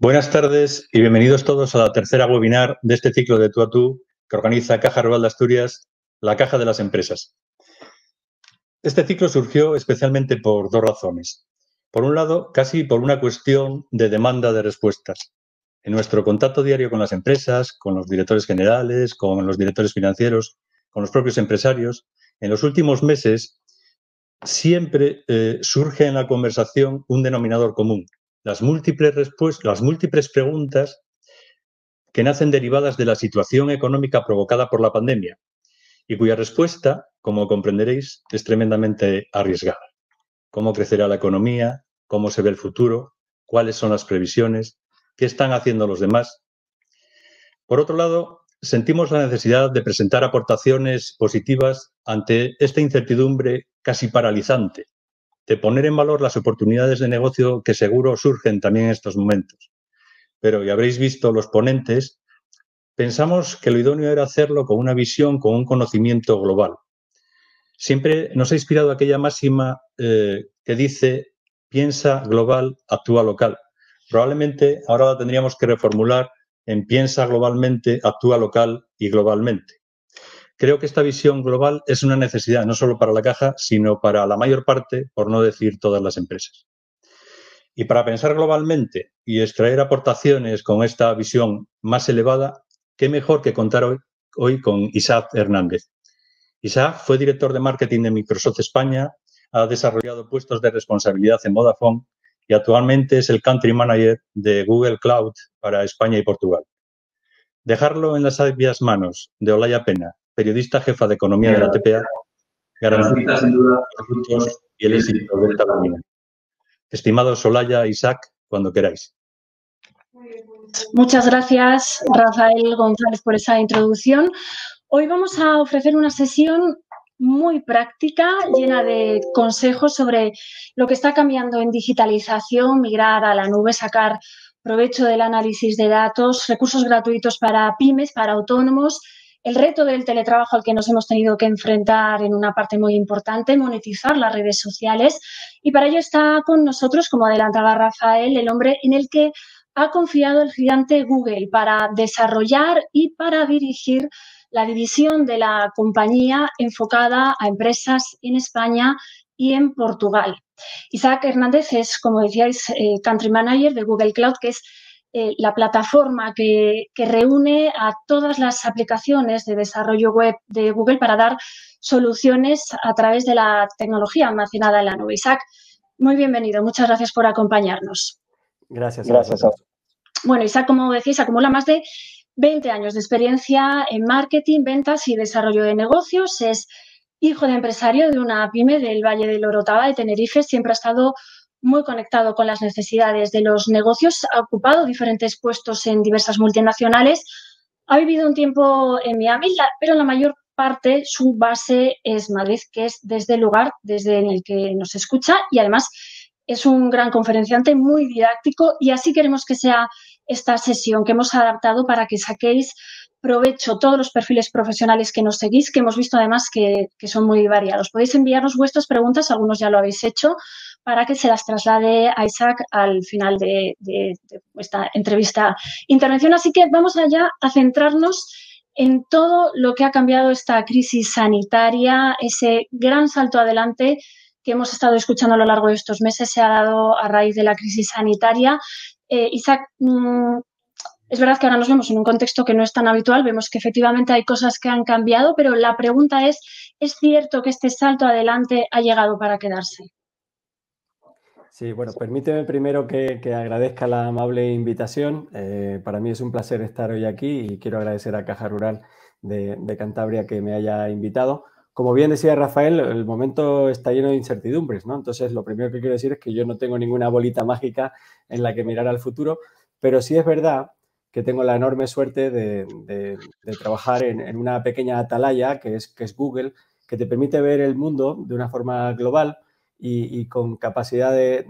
Buenas tardes y bienvenidos todos a la tercera webinar de este ciclo de Tú a Tú que organiza Caja Rural de Asturias, la Caja de las Empresas. Este ciclo surgió especialmente por dos razones. Por un lado, casi por una cuestión de demanda de respuestas. En nuestro contacto diario con las empresas, con los directores generales, con los directores financieros, con los propios empresarios, en los últimos meses siempre surge en la conversación un denominador común. Las múltiples preguntas que nacen derivadas de la situación económica provocada por la pandemia y cuya respuesta, como comprenderéis, es tremendamente arriesgada. ¿Cómo crecerá la economía? ¿Cómo se ve el futuro? ¿Cuáles son las previsiones? ¿Qué están haciendo los demás? Por otro lado, sentimos la necesidad de presentar aportaciones positivas ante esta incertidumbre casi paralizante, de poner en valor las oportunidades de negocio que seguro surgen también en estos momentos. Pero, ya habréis visto los ponentes, pensamos que lo idóneo era hacerlo con una visión, con un conocimiento global. Siempre nos ha inspirado aquella máxima que dice, piensa global, actúa local. Probablemente ahora la tendríamos que reformular en piensa globalmente, actúa local y globalmente. Creo que esta visión global es una necesidad no solo para la Caja, sino para la mayor parte, por no decir todas las empresas. Y para pensar globalmente y extraer aportaciones con esta visión más elevada, qué mejor que contar hoy con Isaac Hernández. Isaac fue director de marketing de Microsoft España, ha desarrollado puestos de responsabilidad en Vodafone y actualmente es el country manager de Google Cloud para España y Portugal. Dejarlo en las sabias manos de Olaya Pena, periodista jefa de economía de la TPA, garantiza sin duda los frutos y el éxito de esta webinar. Estimados Olaya, Isaac, cuando queráis. Muchas gracias, Rafael González, por esa introducción. Hoy vamos a ofrecer una sesión muy práctica, llena de consejos sobre lo que está cambiando en digitalización, migrar a la nube, sacar provecho del análisis de datos, recursos gratuitos para pymes, para autónomos, el reto del teletrabajo al que nos hemos tenido que enfrentar en una parte muy importante, monetizar las redes sociales. Y para ello está con nosotros, como adelantaba Rafael, el hombre en el que ha confiado el gigante Google para desarrollar y para dirigir la división de la compañía enfocada a empresas en España y en Portugal. Isaac Hernández es, como decíais, Country Manager de Google Cloud, que es la plataforma que reúne a todas las aplicaciones de desarrollo web de Google para dar soluciones a través de la tecnología almacenada en la nube. Isaac, muy bienvenido. Muchas gracias por acompañarnos. Gracias a vosotros. Bueno, Isaac, como decís, acumula más de 20 años de experiencia en marketing, ventas y desarrollo de negocios. Es hijo de empresario de una pyme del Valle del Orotava de Tenerife. Siempre ha estado muy conectado con las necesidades de los negocios. Ha ocupado diferentes puestos en diversas multinacionales. Ha vivido un tiempo en Miami, pero la mayor parte, su base es Madrid, que es desde el lugar desde el que nos escucha, y además es un gran conferenciante, muy didáctico, y así queremos que sea esta sesión que hemos adaptado para que saquéis provecho todos los perfiles profesionales que nos seguís, que hemos visto además que son muy variados. Podéis enviarnos vuestras preguntas, algunos ya lo habéis hecho, para que se las traslade a Isaac al final de esta intervención. Así que vamos allá a centrarnos en todo lo que ha cambiado esta crisis sanitaria, ese gran salto adelante que hemos estado escuchando a lo largo de estos meses se ha dado a raíz de la crisis sanitaria. Isaac, es verdad que ahora nos vemos en un contexto que no es tan habitual, vemos que efectivamente hay cosas que han cambiado, pero la pregunta ¿es cierto que este salto adelante ha llegado para quedarse? Sí, bueno, permíteme primero que agradezca la amable invitación. Para mí es un placer estar hoy aquí y quiero agradecer a Caja Rural de Cantabria que me haya invitado. Como bien decía Rafael, el momento está lleno de incertidumbres, ¿no? Entonces, lo primero que quiero decir es que yo no tengo ninguna bolita mágica en la que mirar al futuro, pero sí es verdad que tengo la enorme suerte de trabajar en una pequeña atalaya que es Google, que te permite ver el mundo de una forma global y con capacidad de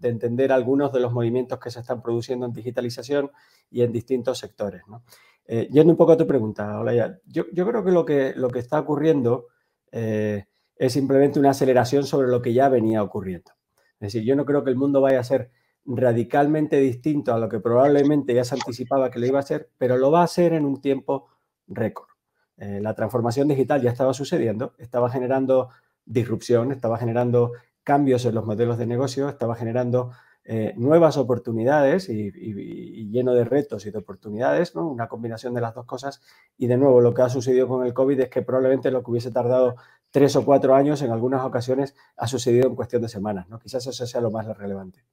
entender algunos de los movimientos que se están produciendo en digitalización y en distintos sectores, ¿no? Yendo un poco a tu pregunta, Olaya, yo creo que lo que está ocurriendo es simplemente una aceleración sobre lo que ya venía ocurriendo. Es decir, yo no creo que el mundo vaya a ser radicalmente distinto a lo que probablemente ya se anticipaba que lo iba a ser, pero lo va a hacer en un tiempo récord. La transformación digital ya estaba sucediendo, estaba generando disrupción, estaba generando cambios en los modelos de negocio, estaba generando nuevas oportunidades y lleno de retos y de oportunidades, ¿no? Una combinación de las dos cosas. Y de nuevo, lo que ha sucedido con el COVID es que probablemente lo que hubiese tardado 3 o 4 años, en algunas ocasiones ha sucedido en cuestión de semanas, ¿no? Quizás eso sea lo más relevante.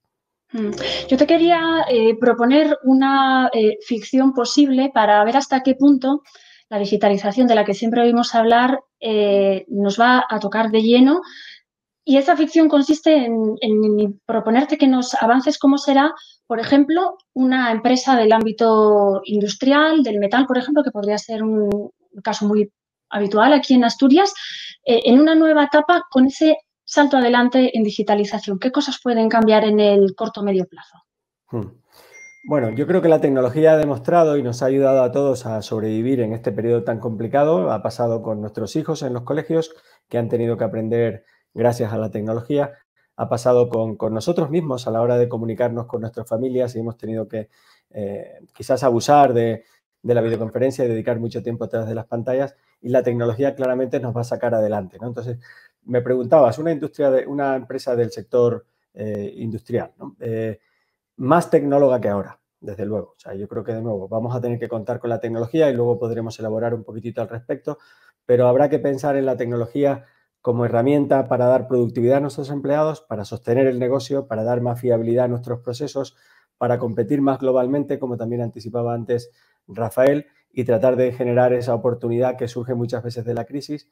Yo te quería proponer una ficción posible para ver hasta qué punto la digitalización de la que siempre oímos hablar nos va a tocar de lleno. Y esa ficción consiste en proponerte que nos avances cómo será, por ejemplo, una empresa del ámbito industrial, del metal, por ejemplo, que podría ser un caso muy habitual aquí en Asturias, en una nueva etapa con ese salto adelante en digitalización. ¿Qué cosas pueden cambiar en el corto o medio plazo? Bueno, yo creo que la tecnología ha demostrado y nos ha ayudado a todos a sobrevivir en este periodo tan complicado. Ha pasado con nuestros hijos en los colegios, que han tenido que aprender gracias a la tecnología. Ha pasado con nosotros mismos a la hora de comunicarnos con nuestras familias y hemos tenido que quizás abusar de la videoconferencia y dedicar mucho tiempo atrás de las pantallas, y la tecnología claramente nos va a sacar adelante, ¿no? Entonces, me preguntabas, una empresa del sector industrial, ¿no? Más tecnóloga que ahora, desde luego. O sea, yo creo que, de nuevo, vamos a tener que contar con la tecnología y luego podremos elaborar un poquitito al respecto, pero habrá que pensar en la tecnología como herramienta para dar productividad a nuestros empleados, para sostener el negocio, para dar más fiabilidad a nuestros procesos, para competir más globalmente, como también anticipaba antes Rafael, y tratar de generar esa oportunidad que surge muchas veces de la crisis.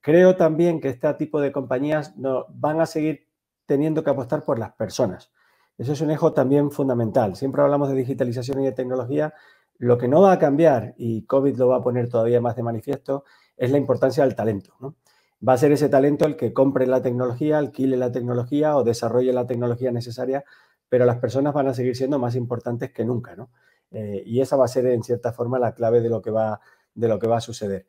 Creo también que este tipo de compañías van a seguir teniendo que apostar por las personas. Eso es un eje también fundamental. Siempre hablamos de digitalización y de tecnología. Lo que no va a cambiar, y COVID lo va a poner todavía más de manifiesto, es la importancia del talento, ¿no? Va a ser ese talento el que compre la tecnología, alquile la tecnología o desarrolle la tecnología necesaria, pero las personas van a seguir siendo más importantes que nunca, ¿no? Y esa va a ser, en cierta forma, la clave de lo que va a suceder.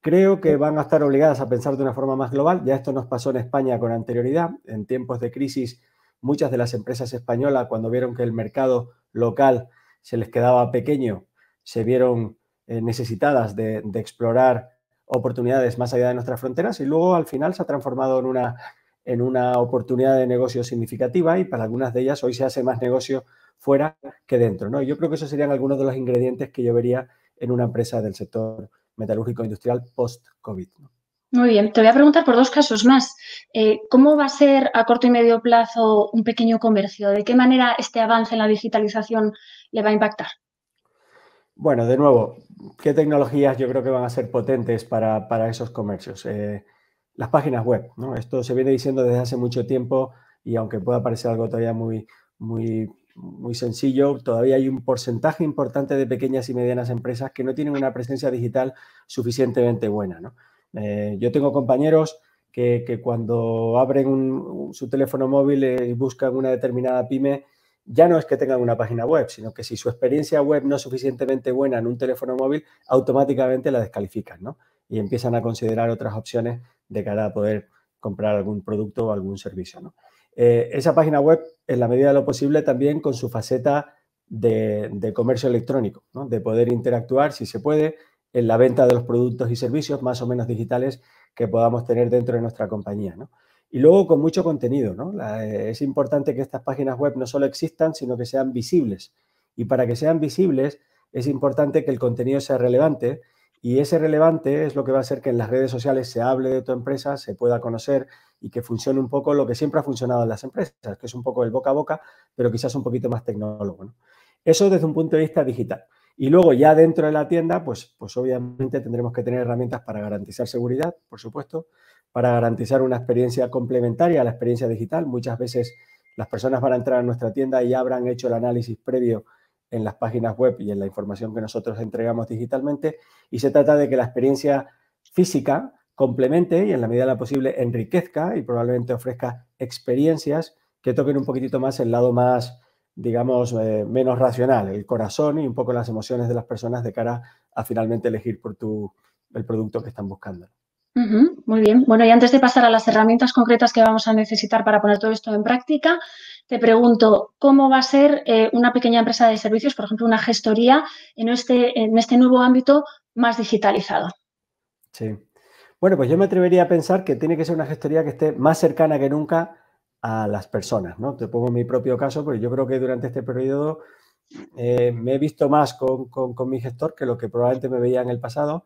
Creo que van a estar obligadas a pensar de una forma más global. Ya esto nos pasó en España con anterioridad. En tiempos de crisis, muchas de las empresas españolas, cuando vieron que el mercado local se les quedaba pequeño, se vieron necesitadas de explorar oportunidades más allá de nuestras fronteras, y luego al final se ha transformado en una oportunidad de negocio significativa, y para algunas de ellas hoy se hace más negocio fuera que dentro, ¿no? Yo creo que esos serían algunos de los ingredientes que yo vería en una empresa del sector metalúrgico industrial post-COVID, ¿no? Muy bien, te voy a preguntar por 2 casos más. ¿Cómo va a ser a corto y medio plazo un pequeño comercio? ¿De qué manera este avance en la digitalización le va a impactar? Bueno, de nuevo, ¿qué tecnologías yo creo que van a ser potentes para esos comercios? Las páginas web, ¿no? Esto se viene diciendo desde hace mucho tiempo, y aunque pueda parecer algo todavía muy, muy, muy sencillo, todavía hay un porcentaje importante de pequeñas y medianas empresas que no tienen una presencia digital suficientemente buena, ¿no? Yo tengo compañeros que cuando abren su teléfono móvil y buscan una determinada pyme, ya no es que tengan una página web, sino que si su experiencia web no es suficientemente buena en un teléfono móvil, automáticamente la descalifican, ¿no? Y empiezan a considerar otras opciones de cara a poder comprar algún producto o algún servicio, ¿no? Esa página web, en la medida de lo posible, también con su faceta de comercio electrónico, ¿no? De poder interactuar, si se puede, en la venta de los productos y servicios más o menos digitales que podamos tener dentro de nuestra compañía, ¿no? Y luego con mucho contenido, ¿no? Es importante que estas páginas web no solo existan, sino que sean visibles. Y para que sean visibles es importante que el contenido sea relevante, y ese relevante es lo que va a hacer que en las redes sociales se hable de tu empresa, se pueda conocer y que funcione un poco lo que siempre ha funcionado en las empresas, que es un poco el boca a boca, pero quizás un poquito más tecnólogo, ¿no? Eso desde un punto de vista digital. Y luego ya dentro de la tienda, pues obviamente tendremos que tener herramientas para garantizar seguridad, por supuesto, para garantizar una experiencia complementaria a la experiencia digital. Muchas veces las personas van a entrar a nuestra tienda y ya habrán hecho el análisis previo en las páginas web y en la información que nosotros entregamos digitalmente, y se trata de que la experiencia física complemente y en la medida de lo posible enriquezca y probablemente ofrezca experiencias que toquen un poquitito más el lado más, digamos, menos racional, el corazón y un poco las emociones de las personas de cara a finalmente elegir por el producto que están buscando. Muy bien. Bueno, y antes de pasar a las herramientas concretas que vamos a necesitar para poner todo esto en práctica, te pregunto, ¿cómo va a ser una pequeña empresa de servicios, por ejemplo, una gestoría en este nuevo ámbito más digitalizado? Sí. Bueno, pues yo me atrevería a pensar que tiene que ser una gestoría que esté más cercana que nunca a las personas, ¿no? Te pongo mi propio caso, porque yo creo que durante este periodo me he visto más con mi gestor que lo que probablemente me veía en el pasado.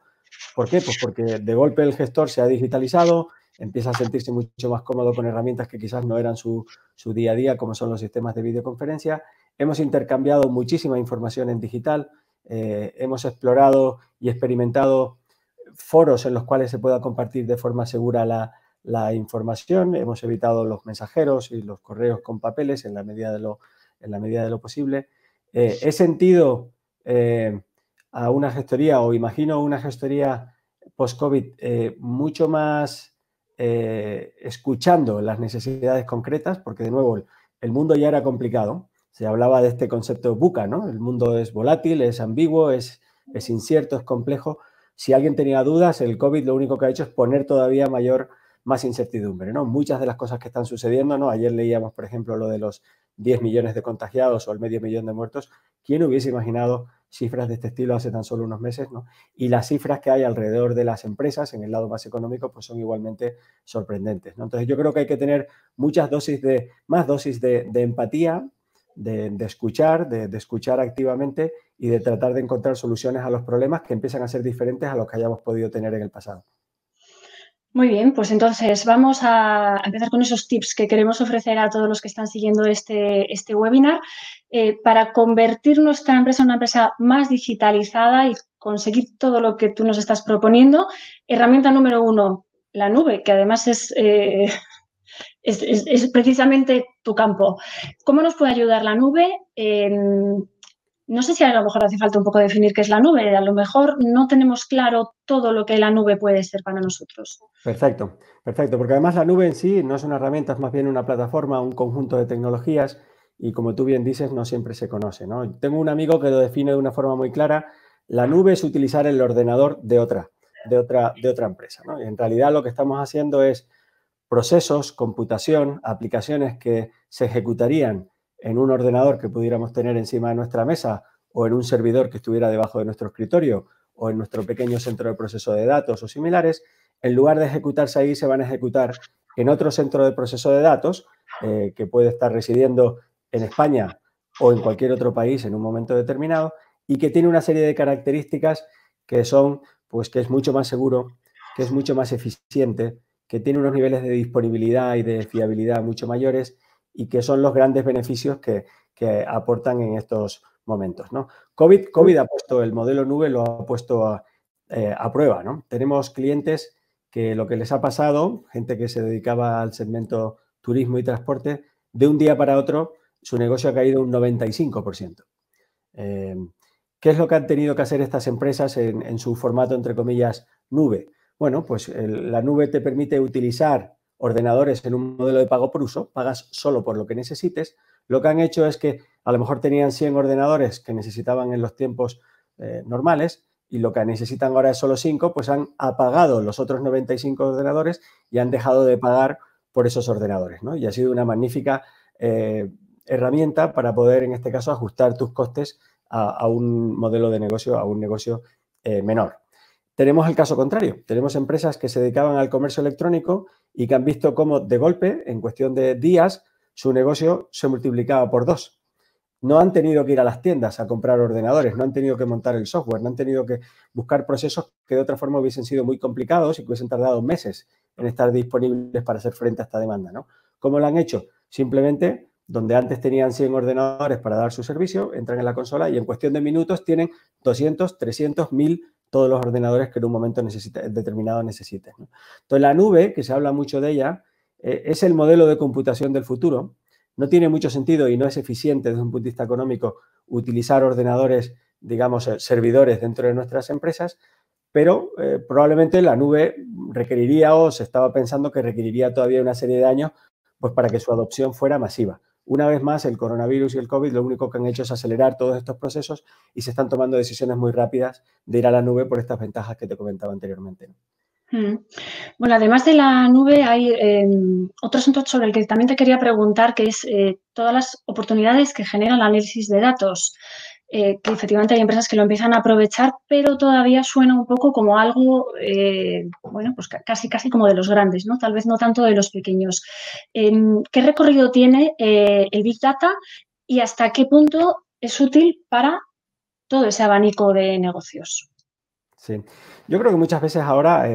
¿Por qué? Pues porque de golpe el gestor se ha digitalizado, empieza a sentirse mucho más cómodo con herramientas que quizás no eran su día a día, como son los sistemas de videoconferencia. Hemos intercambiado muchísima información en digital, hemos explorado y experimentado foros en los cuales se pueda compartir de forma segura la información. Hemos evitado los mensajeros y los correos con papeles en la medida de lo posible. He sentido a una gestoría, o imagino una gestoría post-COVID mucho más escuchando las necesidades concretas, porque de nuevo el mundo ya era complicado. Se hablaba de este concepto VUCA, ¿no? El mundo es volátil, es ambiguo, es incierto, es complejo. Si alguien tenía dudas, el COVID lo único que ha hecho es poner todavía más incertidumbre, ¿no? Muchas de las cosas que están sucediendo, ¿no? Ayer leíamos, por ejemplo, lo de los 10 millones de contagiados o el medio millón de muertos. ¿Quién hubiese imaginado cifras de este estilo hace tan solo unos meses, ¿no? Y las cifras que hay alrededor de las empresas en el lado más económico pues son igualmente sorprendentes, ¿no? Entonces yo creo que hay que tener más dosis de empatía, de escuchar activamente y de tratar de encontrar soluciones a los problemas que empiezan a ser diferentes a los que hayamos podido tener en el pasado. Muy bien, pues entonces vamos a empezar con esos tips que queremos ofrecer a todos los que están siguiendo este webinar para convertir nuestra empresa en una empresa más digitalizada y conseguir todo lo que tú nos estás proponiendo. Herramienta número 1, la nube, que además es precisamente tu campo. ¿Cómo nos puede ayudar la nube? No sé si a lo mejor hace falta un poco definir qué es la nube. A lo mejor no tenemos claro todo lo que la nube puede ser para nosotros. Perfecto, perfecto, porque además la nube en sí no es una herramienta, es más bien una plataforma, un conjunto de tecnologías y como tú bien dices, no siempre se conoce, ¿no? Tengo un amigo que lo define de una forma muy clara. La nube es utilizar el ordenador de otra empresa, ¿no? Y en realidad lo que estamos haciendo es procesos, computación, aplicaciones que se ejecutarían en un ordenador que pudiéramos tener encima de nuestra mesa o en un servidor que estuviera debajo de nuestro escritorio o en nuestro pequeño centro de proceso de datos o similares, en lugar de ejecutarse ahí, se van a ejecutar en otro centro de proceso de datos que puede estar residiendo en España o en cualquier otro país en un momento determinado y que tiene una serie de características que son, pues, que es mucho más seguro, que es mucho más eficiente, que tiene unos niveles de disponibilidad y de fiabilidad mucho mayores y que son los grandes beneficios que aportan en estos momentos, ¿no? COVID ha puesto el modelo nube, lo ha puesto a prueba, ¿no? Tenemos clientes que lo que les ha pasado, gente que se dedicaba al segmento turismo y transporte, de un día para otro su negocio ha caído un 95%. ¿Qué es lo que han tenido que hacer estas empresas en su formato, entre comillas, nube? Bueno, pues la nube te permite utilizar ordenadores en un modelo de pago por uso, pagas solo por lo que necesites. Lo que han hecho es que a lo mejor tenían 100 ordenadores que necesitaban en los tiempos normales y lo que necesitan ahora es solo 5, pues han apagado los otros 95 ordenadores y han dejado de pagar por esos ordenadores, ¿no? Y ha sido una magnífica herramienta para poder, en este caso, ajustar tus costes a un modelo de negocio, a un negocio menor. Tenemos el caso contrario. Tenemos empresas que se dedicaban al comercio electrónico y que han visto cómo de golpe, en cuestión de días, su negocio se multiplicaba por 2. No han tenido que ir a las tiendas a comprar ordenadores, no han tenido que montar el software, no han tenido que buscar procesos que de otra forma hubiesen sido muy complicados y que hubiesen tardado meses en estar disponibles para hacer frente a esta demanda, ¿no? ¿Cómo lo han hecho? Simplemente, donde antes tenían 100 ordenadores para dar su servicio, entran en la consola y en cuestión de minutos tienen 200, 300, 1000, todos los ordenadores que en un momento determinado necesiten, ¿no? Entonces, la nube, que se habla mucho de ella, es el modelo de computación del futuro. No tiene mucho sentido y no es eficiente desde un punto de vista económico utilizar ordenadores, digamos, servidores dentro de nuestras empresas, pero probablemente la nube requeriría o se estaba pensando que requeriría todavía una serie de años pues para que su adopción fuera masiva. Una vez más, el coronavirus y el COVID lo único que han hecho es acelerar todos estos procesos y se están tomando decisiones muy rápidas de ir a la nube por estas ventajas que te comentaba anteriormente, ¿no? Bueno, además de la nube hay otro asunto sobre el que también te quería preguntar, que es todas las oportunidades que genera el análisis de datos, que efectivamente hay empresas que lo empiezan a aprovechar, pero todavía suena un poco como algo, bueno, pues casi como de los grandes, ¿no? Tal vez no tanto de los pequeños. ¿Qué recorrido tiene el Big Data y hasta qué punto es útil para todo ese abanico de negocios? Sí, yo creo que muchas veces ahora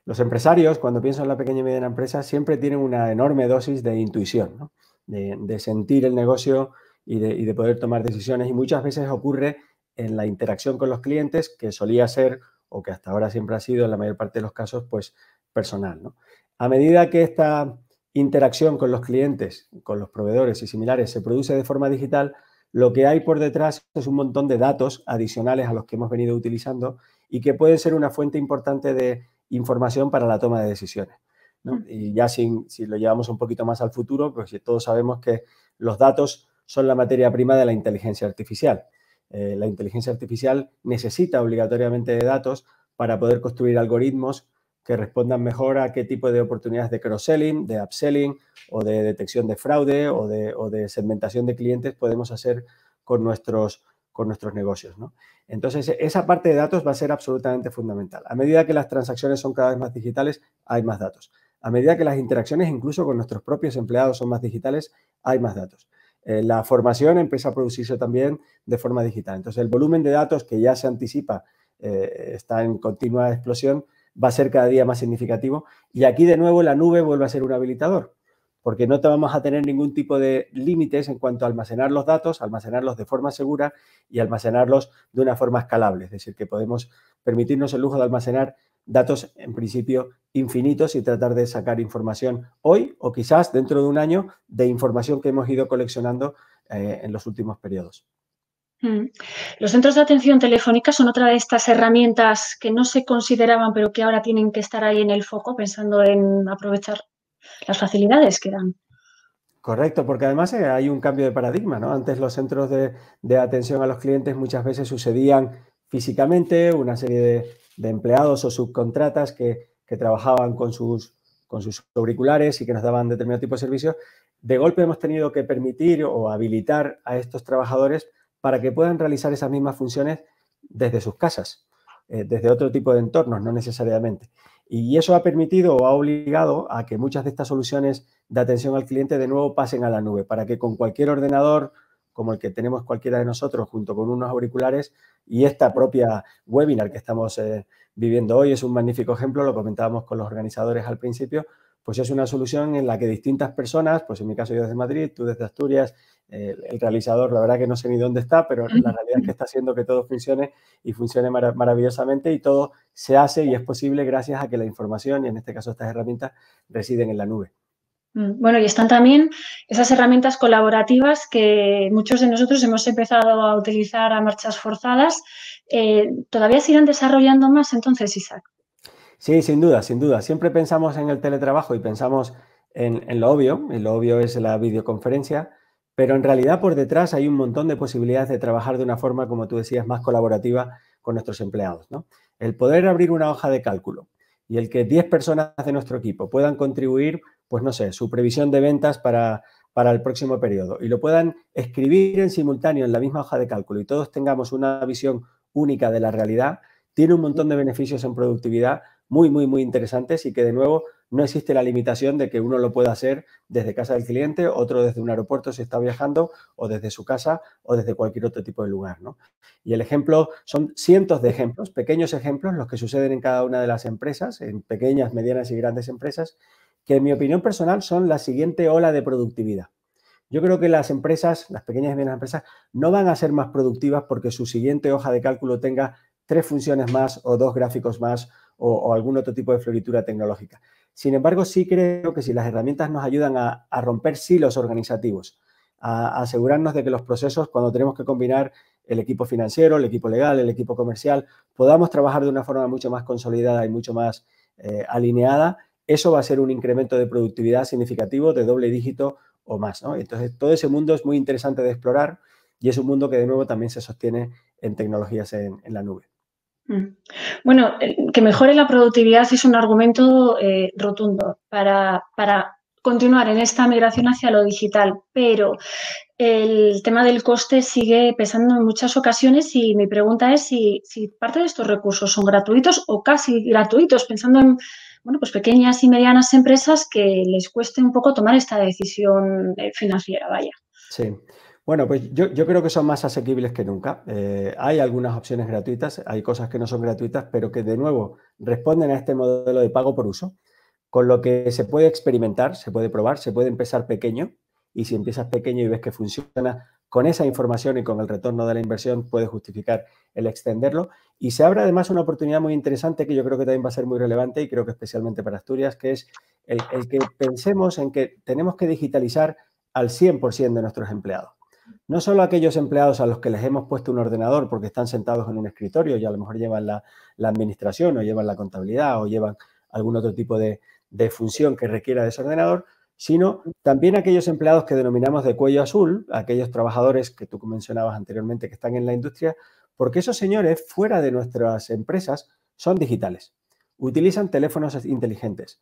los empresarios, cuando piensan en la pequeña y mediana empresa, siempre tienen una enorme dosis de intuición, ¿no? De sentir el negocio y de poder tomar decisiones. Y muchas veces ocurre en la interacción con los clientes, que solía ser, o que hasta ahora siempre ha sido, en la mayor parte de los casos, pues personal, ¿no? A medida que esta interacción con los clientes, con los proveedores y similares se produce de forma digital, lo que hay por detrás es un montón de datos adicionales a los que hemos venido utilizando y que pueden ser una fuente importante de información para la toma de decisiones, ¿no? Y ya si lo llevamos un poquito más al futuro, pues todos sabemos que los datos son la materia prima de la inteligencia artificial. La inteligencia artificial necesita obligatoriamente de datos para poder construir algoritmos que respondan mejor a qué tipo de oportunidades de cross-selling, de upselling o de detección de fraude o de segmentación de clientes podemos hacer con nuestros negocios, ¿no? Entonces, esa parte de datos va a ser absolutamente fundamental. A medida que las transacciones son cada vez más digitales, hay más datos. A medida que las interacciones, incluso con nuestros propios empleados, son más digitales, hay más datos. La formación empieza a producirse también de forma digital. Entonces, el volumen de datos que ya se anticipa está en continua explosión, va a ser cada día más significativo. Y aquí, de nuevo, la nube vuelve a ser un habilitador, porque no te vamos a tener ningún tipo de límites en cuanto a almacenar los datos, almacenarlos de forma segura y almacenarlos de una forma escalable. Es decir, que podemos permitirnos el lujo de almacenar datos, en principio, infinitos y tratar de sacar información hoy o quizás dentro de un año de información que hemos ido coleccionando en los últimos periodos. Los centros de atención telefónica son otra de estas herramientas que no se consideraban, pero que ahora tienen que estar ahí en el foco, pensando en aprovechar las facilidades que dan. Correcto, porque además hay un cambio de paradigma, ¿no? Antes los centros de atención a los clientes muchas veces sucedían físicamente, una serie de empleados o subcontratas que trabajaban con sus auriculares y que nos daban determinado tipo de servicios. De golpe hemos tenido que permitir o habilitar a estos trabajadores para que puedan realizar esas mismas funciones desde sus casas, desde otro tipo de entornos, no necesariamente. Y eso ha permitido o ha obligado a que muchas de estas soluciones de atención al cliente de nuevo pasen a la nube, para que con cualquier ordenador, como el que tenemos cualquiera de nosotros, junto con unos auriculares y esta propia webinar que estamos viviendo hoy, es un magnífico ejemplo, lo comentábamos con los organizadores al principio, pues es una solución en la que distintas personas, pues en mi caso yo desde Madrid, tú desde Asturias, el realizador, la verdad que no sé ni dónde está, pero la realidad es que está haciendo que todo funcione y funcione maravillosamente y todo se hace y es posible gracias a que la información, y en este caso estas herramientas, residen en la nube. Bueno, y están también esas herramientas colaborativas que muchos de nosotros hemos empezado a utilizar a marchas forzadas. ¿Todavía se irán desarrollando más entonces, Isaac? Sí, sin duda, sin duda. Siempre pensamos en el teletrabajo y pensamos en lo obvio, y lo obvio es la videoconferencia, pero en realidad por detrás hay un montón de posibilidades de trabajar de una forma, como tú decías, más colaborativa con nuestros empleados, ¿no? El poder abrir una hoja de cálculo y el que 10 personas de nuestro equipo puedan contribuir, pues no sé, su previsión de ventas para el próximo periodo y lo puedan escribir en simultáneo en la misma hoja de cálculo y todos tengamos una visión única de la realidad, tiene un montón de beneficios en productividad muy, muy, muy interesantes y que de nuevo no existe la limitación de que uno lo pueda hacer desde casa del cliente, otro desde un aeropuerto si está viajando o desde su casa o desde cualquier otro tipo de lugar, ¿no? Y el ejemplo son cientos de ejemplos, pequeños ejemplos, los que suceden en cada una de las empresas, en pequeñas, medianas y grandes empresas, que en mi opinión personal son la siguiente ola de productividad. Yo creo que las empresas, las pequeñas y medianas empresas, no van a ser más productivas porque su siguiente hoja de cálculo tenga 3 funciones más o 2 gráficos más o algún otro tipo de floritura tecnológica. Sin embargo, sí creo que si las herramientas nos ayudan a romper silos organizativos, a asegurarnos de que los procesos, cuando tenemos que combinar el equipo financiero, el equipo legal, el equipo comercial, podamos trabajar de una forma mucho más consolidada y mucho más alineada, eso va a ser un incremento de productividad significativo de doble dígito o más, ¿no? Entonces, todo ese mundo es muy interesante de explorar y es un mundo que, de nuevo, también se sostiene en tecnologías en la nube. Bueno, que mejore la productividad es un argumento rotundo para continuar en esta migración hacia lo digital, pero el tema del coste sigue pesando en muchas ocasiones y mi pregunta es si parte de estos recursos son gratuitos o casi gratuitos, pensando en pues pequeñas y medianas empresas que les cueste un poco tomar esta decisión financiera, vaya. Sí. Bueno, pues yo creo que son más asequibles que nunca. Hay algunas opciones gratuitas, hay cosas que no son gratuitas, pero que de nuevo responden a este modelo de pago por uso, con lo que se puede experimentar, se puede probar, se puede empezar pequeño, y si empiezas pequeño y ves que funciona, con esa información y con el retorno de la inversión puedes justificar el extenderlo. Y se abre además una oportunidad muy interesante que yo creo que también va a ser muy relevante y creo que especialmente para Asturias, que es el que pensemos en que tenemos que digitalizar al 100% de nuestros empleados. No solo aquellos empleados a los que les hemos puesto un ordenador porque están sentados en un escritorio y a lo mejor llevan la administración o llevan la contabilidad o llevan algún otro tipo de función que requiera de ese ordenador, sino también aquellos empleados que denominamos de cuello azul, aquellos trabajadores que tú mencionabas anteriormente que están en la industria, porque esos señores fuera de nuestras empresas son digitales, utilizan teléfonos inteligentes,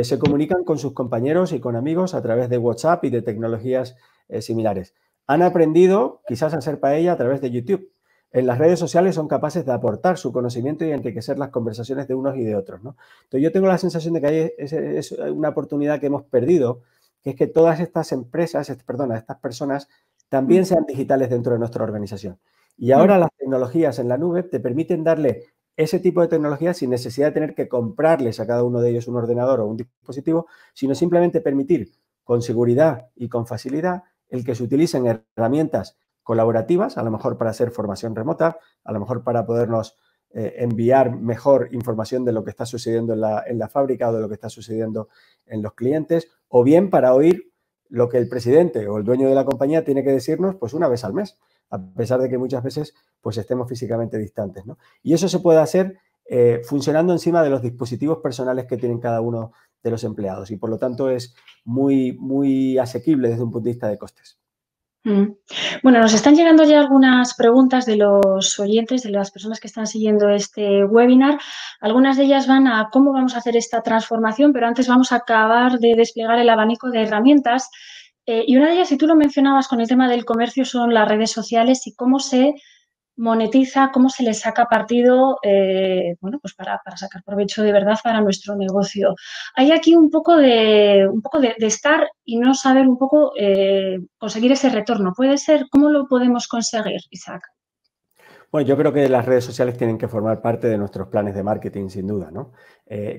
se comunican con sus compañeros y con amigos a través de WhatsApp y de tecnologías similares. Han aprendido quizás a hacer paella a través de YouTube. En las redes sociales son capaces de aportar su conocimiento y enriquecer las conversaciones de unos y de otros, ¿no? Entonces yo tengo la sensación de que hay es una oportunidad que hemos perdido, que es que todas estas empresas, estas personas también sean digitales dentro de nuestra organización. Y ahora las tecnologías en la nube te permiten darle ese tipo de tecnología sin necesidad de tener que comprarles a cada uno de ellos un ordenador o un dispositivo, sino simplemente permitir con seguridad y con facilidad el que se utilicen herramientas colaborativas, a lo mejor para hacer formación remota, a lo mejor para podernos enviar mejor información de lo que está sucediendo en la fábrica o de lo que está sucediendo en los clientes, o bien para oír lo que el presidente o el dueño de la compañía tiene que decirnos pues una vez al mes, a pesar de que muchas veces pues estemos físicamente distantes, ¿no? Y eso se puede hacer funcionando encima de los dispositivos personales que tienen cada uno de los empleados y por lo tanto es muy, muy asequible desde un punto de vista de costes. Bueno, nos están llegando ya algunas preguntas de los oyentes, de las personas que están siguiendo este webinar. Algunas de ellas van a cómo vamos a hacer esta transformación, pero antes vamos a acabar de desplegar el abanico de herramientas. Y una de ellas, si tú lo mencionabas con el tema del comercio, son las redes sociales y cómo se monetiza, cómo se le saca partido, pues para sacar provecho de verdad para nuestro negocio. Hay aquí un poco de estar y no saber un poco conseguir ese retorno. ¿Puede ser? ¿Cómo lo podemos conseguir, Isaac? Bueno, yo creo que las redes sociales tienen que formar parte de nuestros planes de marketing, sin duda, ¿no?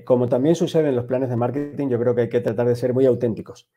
Como también sucede en los planes de marketing, yo creo que hay que tratar de ser muy auténticos.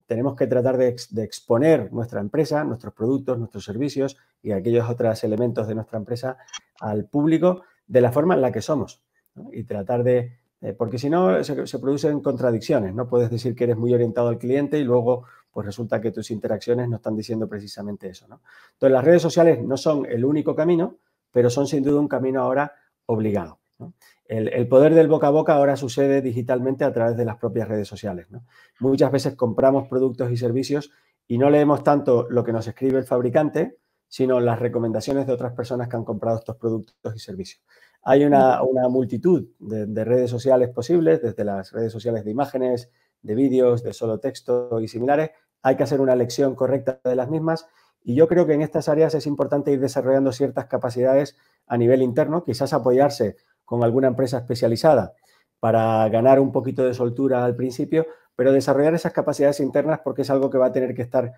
Tenemos que tratar de exponer nuestra empresa, nuestros productos, nuestros servicios y aquellos otros elementos de nuestra empresa al público de la forma en la que somos, ¿no? Y tratar de... porque si no, se producen contradicciones, ¿no? Puedes decir que eres muy orientado al cliente y luego pues resulta que tus interacciones no están diciendo precisamente eso, ¿no? Entonces, las redes sociales no son el único camino, pero son sin duda un camino ahora obligado, ¿no? El poder del boca a boca ahora sucede digitalmente a través de las propias redes sociales, ¿no? Muchas veces compramos productos y servicios y no leemos tanto lo que nos escribe el fabricante, sino las recomendaciones de otras personas que han comprado estos productos y servicios. Hay una multitud de redes sociales posibles, desde las redes sociales de imágenes, de vídeos, de solo texto y similares. Hay que hacer una elección correcta de las mismas y yo creo que en estas áreas es importante ir desarrollando ciertas capacidades a nivel interno, quizás apoyarse con alguna empresa especializada para ganar un poquito de soltura al principio, pero desarrollar esas capacidades internas porque es algo que va a tener que estar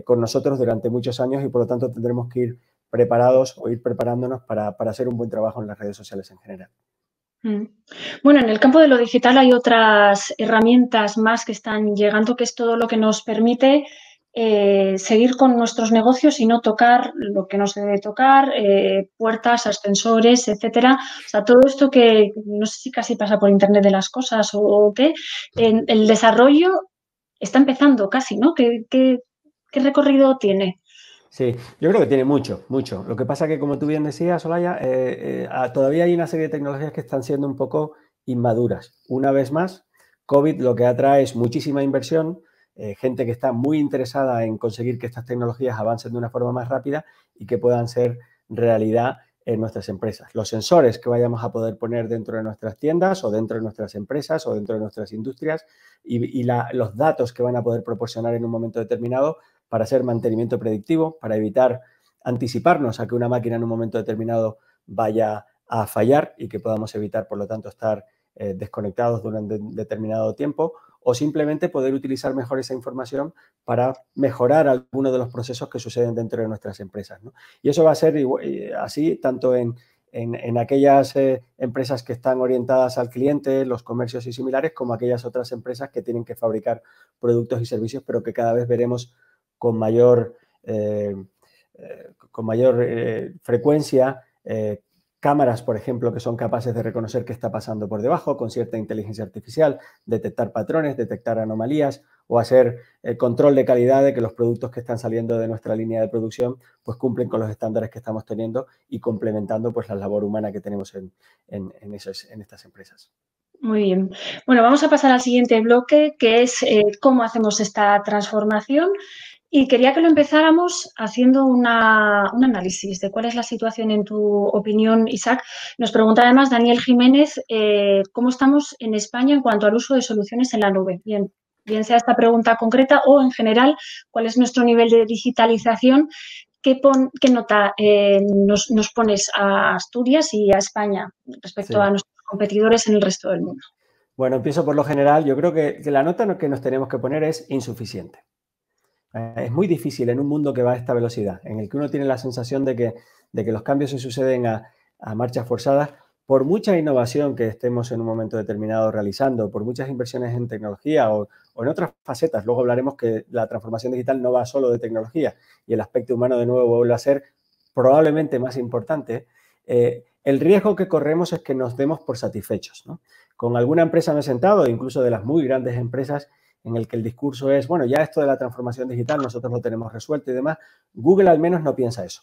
con nosotros durante muchos años y por lo tanto tendremos que ir preparados o ir preparándonos para hacer un buen trabajo en las redes sociales en general. Bueno, en el campo de lo digital hay otras herramientas más que están llegando, que es todo lo que nos permite seguir con nuestros negocios y no tocar lo que no se debe tocar, puertas, ascensores, etcétera. O sea, todo esto que no sé si casi pasa por Internet de las cosas o qué, el desarrollo está empezando casi, ¿no? ¿Qué recorrido tiene? Sí, yo creo que tiene mucho, mucho. Lo que pasa que, como tú bien decías, Olaya, todavía hay una serie de tecnologías que están siendo un poco inmaduras. Una vez más, COVID lo que atrae es muchísima inversión, gente que está muy interesada en conseguir que estas tecnologías avancen de una forma más rápida y que puedan ser realidad en nuestras empresas. Los sensores que vayamos a poder poner dentro de nuestras tiendas o dentro de nuestras empresas o dentro de nuestras industrias y los datos que van a poder proporcionar en un momento determinado para hacer mantenimiento predictivo, para evitar anticiparnos a que una máquina en un momento determinado vaya a fallar y que podamos evitar, por lo tanto, estar desconectados durante un determinado tiempo, o simplemente poder utilizar mejor esa información para mejorar algunos de los procesos que suceden dentro de nuestras empresas, ¿no? Y eso va a ser así tanto en aquellas empresas que están orientadas al cliente, los comercios y similares, como aquellas otras empresas que tienen que fabricar productos y servicios, pero que cada vez veremos con mayor frecuencia cámaras, por ejemplo, que son capaces de reconocer qué está pasando por debajo con cierta inteligencia artificial, detectar patrones, detectar anomalías o hacer control de calidad de que los productos que están saliendo de nuestra línea de producción pues cumplen con los estándares que estamos teniendo y complementando pues la labor humana que tenemos en estas empresas. Muy bien. Bueno, vamos a pasar al siguiente bloque, que es cómo hacemos esta transformación. Y quería que lo empezáramos haciendo un análisis de cuál es la situación en tu opinión, Isaac. Nos pregunta además Daniel Jiménez cómo estamos en España en cuanto al uso de soluciones en la nube. Bien sea esta pregunta concreta o en general, cuál es nuestro nivel de digitalización. ¿Qué nota nos pones a Asturias y a España respecto a nuestros competidores en el resto del mundo? Bueno, empiezo por lo general. Yo creo que la nota que nos tenemos que poner es insuficiente. Es muy difícil en un mundo que va a esta velocidad, en el que uno tiene la sensación de que los cambios se suceden a marchas forzadas, por mucha innovación que estemos en un momento determinado realizando, por muchas inversiones en tecnología o en otras facetas. Luego hablaremos que la transformación digital no va solo de tecnología y el aspecto humano de nuevo vuelve a ser probablemente más importante. El riesgo que corremos es que nos demos por satisfechos, ¿no? Con alguna empresa me he sentado, incluso de las muy grandes empresas, en el que el discurso es, bueno, ya esto de la transformación digital nosotros lo tenemos resuelto y demás. Google al menos no piensa eso.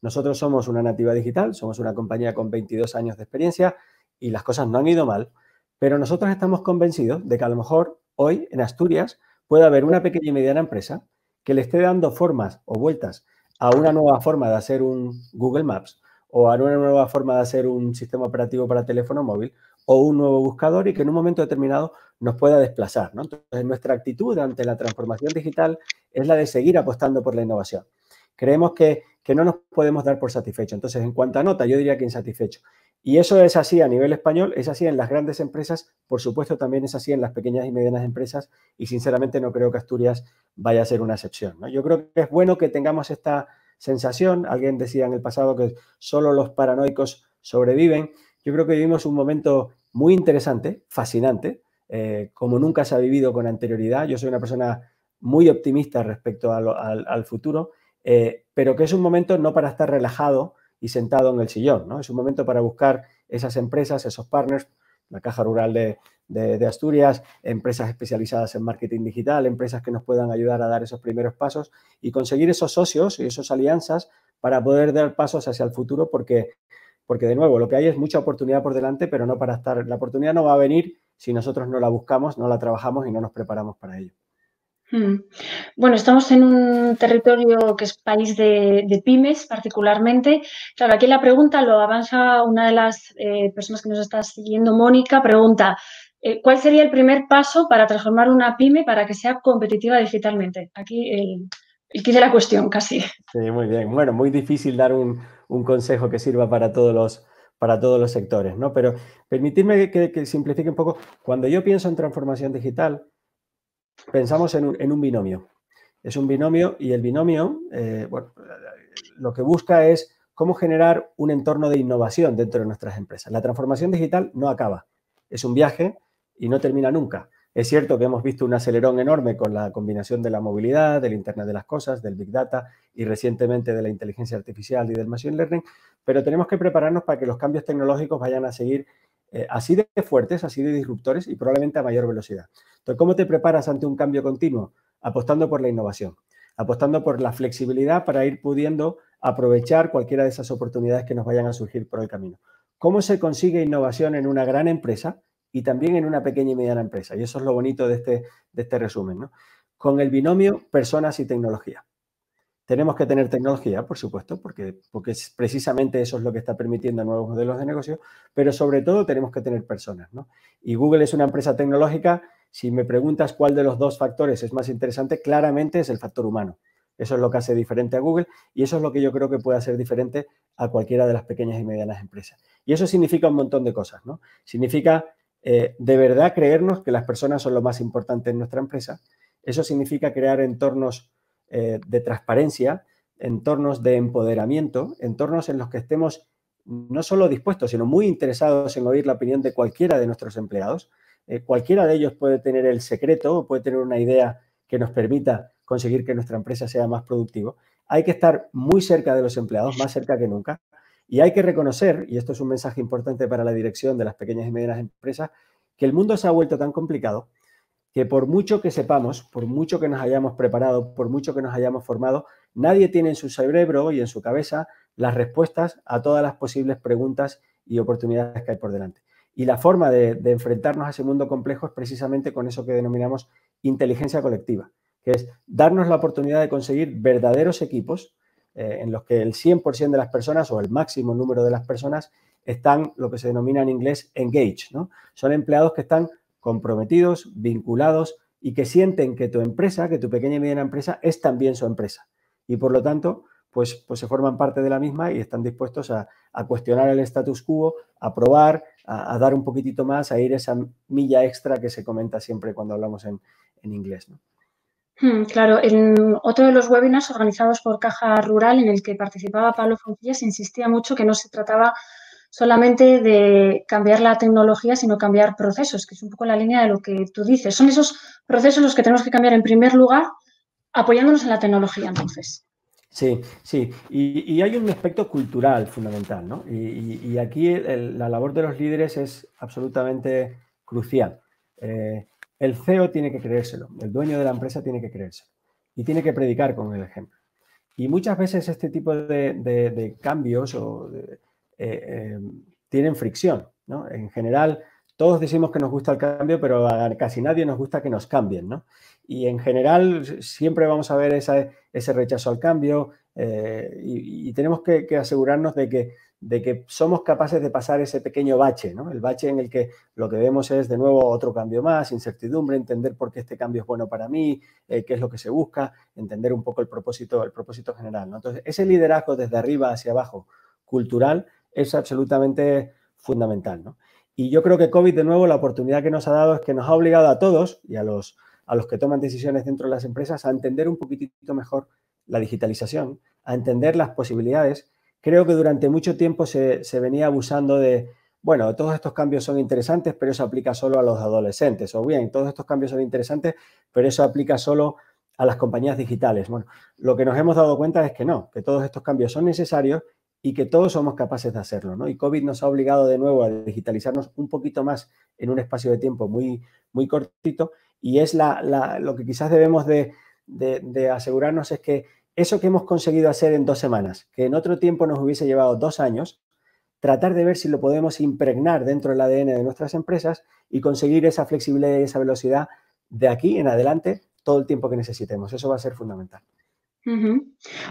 Nosotros somos una nativa digital, somos una compañía con 22 años de experiencia y las cosas no han ido mal, pero nosotros estamos convencidos de que a lo mejor hoy en Asturias puede haber una pequeña y mediana empresa que le esté dando formas o vueltas a una nueva forma de hacer un Google Maps o a una nueva forma de hacer un sistema operativo para teléfono móvil o un nuevo buscador y que en un momento determinado nos pueda desplazar, ¿no? Entonces, nuestra actitud ante la transformación digital es la de seguir apostando por la innovación. Creemos que no nos podemos dar por satisfechos. Entonces, en cuanto a nota, yo diría que insatisfecho. Y eso es así a nivel español, es así en las grandes empresas, por supuesto también es así en las pequeñas y medianas empresas y sinceramente no creo que Asturias vaya a ser una excepción, ¿no? Yo creo que es bueno que tengamos esta sensación. Alguien decía en el pasado que solo los paranoicos sobreviven. Yo creo que vivimos un momento muy interesante, fascinante, como nunca se ha vivido con anterioridad. Yo soy una persona muy optimista respecto al futuro, pero que es un momento no para estar relajado y sentado en el sillón, ¿no? Es un momento para buscar esas empresas, esos partners, la Caja Rural de Asturias, empresas especializadas en marketing digital, empresas que nos puedan ayudar a dar esos primeros pasos y conseguir esos socios y esas alianzas para poder dar pasos hacia el futuro porque de nuevo, lo que hay es mucha oportunidad por delante, pero no para estar. La oportunidad no va a venir si nosotros no la buscamos, no la trabajamos y no nos preparamos para ello. Bueno, estamos en un territorio que es país de pymes particularmente. Claro, aquí la pregunta lo avanza una de las personas que nos está siguiendo, Mónica, pregunta, ¿cuál sería el primer paso para transformar una pyme para que sea competitiva digitalmente? Aquí el quid de la cuestión, casi. Sí, muy bien. Bueno, muy difícil dar un consejo que sirva para todos los sectores, ¿no? Pero permitidme que simplifique un poco. Cuando yo pienso en transformación digital, pensamos en un binomio. Es un binomio y el binomio, bueno, lo que busca es cómo generar un entorno de innovación dentro de nuestras empresas. La transformación digital no acaba. Es un viaje y no termina nunca. Es cierto que hemos visto un acelerón enorme con la combinación de la movilidad, del Internet de las cosas, del Big Data y recientemente de la inteligencia artificial y del Machine Learning, pero tenemos que prepararnos para que los cambios tecnológicos vayan a seguir así de fuertes, así de disruptores y probablemente a mayor velocidad. Entonces, ¿cómo te preparas ante un cambio continuo? Apostando por la innovación, apostando por la flexibilidad para ir pudiendo aprovechar cualquiera de esas oportunidades que nos vayan a surgir por el camino. ¿Cómo se consigue innovación en una gran empresa y también en una pequeña y mediana empresa? Y eso es lo bonito de este resumen, ¿no? Con el binomio personas y tecnología. Tenemos que tener tecnología, por supuesto, porque precisamente eso es lo que está permitiendo nuevos modelos de negocio, pero sobre todo tenemos que tener personas, ¿no? Y Google es una empresa tecnológica. Si me preguntas cuál de los dos factores es más interesante, claramente es el factor humano. Eso es lo que hace diferente a Google y eso es lo que yo creo que puede hacer diferente a cualquiera de las pequeñas y medianas empresas. Y eso significa un montón de cosas, ¿no? Significa de verdad creernos que las personas son lo más importante en nuestra empresa. Eso significa crear entornos de transparencia, entornos de empoderamiento, entornos en los que estemos no solo dispuestos, sino muy interesados en oír la opinión de cualquiera de nuestros empleados. Cualquiera de ellos puede tener el secreto o puede tener una idea que nos permita conseguir que nuestra empresa sea más productiva. Hay que estar muy cerca de los empleados, más cerca que nunca, y hay que reconocer, y esto es un mensaje importante para la dirección de las pequeñas y medianas empresas, que el mundo se ha vuelto tan complicado que por mucho que sepamos, por mucho que nos hayamos preparado, por mucho que nos hayamos formado, nadie tiene en su cerebro y en su cabeza las respuestas a todas las posibles preguntas y oportunidades que hay por delante. Y la forma de enfrentarnos a ese mundo complejo es precisamente con eso que denominamos inteligencia colectiva, que es darnos la oportunidad de conseguir verdaderos equipos en los que el 100% de las personas o el máximo número de las personas están lo que se denomina en inglés engaged, ¿no? Son empleados que están comprometidos, vinculados y que sienten que tu empresa, que tu pequeña y mediana empresa es también su empresa. Y por lo tanto, pues se forman parte de la misma y están dispuestos a cuestionar el status quo, a probar, a dar un poquitito más, a ir esa milla extra que se comenta siempre cuando hablamos en inglés, ¿no? Claro, en otro de los webinars organizados por Caja Rural, en el que participaba Pablo Foncillas, insistía mucho que no se trataba solamente de cambiar la tecnología, sino cambiar procesos, que es un poco la línea de lo que tú dices. Son esos procesos los que tenemos que cambiar en primer lugar, apoyándonos en la tecnología, entonces. Sí, sí. Y hay un aspecto cultural fundamental, ¿no? Y aquí la labor de los líderes es absolutamente crucial. El CEO tiene que creérselo, el dueño de la empresa tiene que creérselo y tiene que predicar con el ejemplo. Y muchas veces este tipo de cambios tienen fricción, ¿no? En general, todos decimos que nos gusta el cambio, pero a casi nadie nos gusta que nos cambien, ¿no? Y en general siempre vamos a ver ese rechazo al cambio y tenemos que asegurarnos de que somos capaces de pasar ese pequeño bache, ¿no? El bache en el que lo que vemos es de nuevo otro cambio más, incertidumbre, entender por qué este cambio es bueno para mí, qué es lo que se busca, entender un poco el propósito general, ¿no? Entonces, ese liderazgo desde arriba hacia abajo, cultural, es absolutamente fundamental, ¿no? Y yo creo que COVID, de nuevo, la oportunidad que nos ha dado es que nos ha obligado a todos y a los que toman decisiones dentro de las empresas a entender un poquitito mejor la digitalización, a entender las posibilidades. Creo que durante mucho tiempo se venía abusando de, bueno, todos estos cambios son interesantes, pero eso aplica solo a los adolescentes. O bien, todos estos cambios son interesantes, pero eso aplica solo a las compañías digitales. Bueno, lo que nos hemos dado cuenta es que no, que todos estos cambios son necesarios y que todos somos capaces de hacerlo, ¿no? Y COVID nos ha obligado de nuevo a digitalizarnos un poquito más en un espacio de tiempo muy, muy cortito y es lo que quizás debemos de asegurarnos es que eso que hemos conseguido hacer en 2 semanas, que en otro tiempo nos hubiese llevado 2 años, tratar de ver si lo podemos impregnar dentro del ADN de nuestras empresas y conseguir esa flexibilidad y esa velocidad de aquí en adelante todo el tiempo que necesitemos. Eso va a ser fundamental.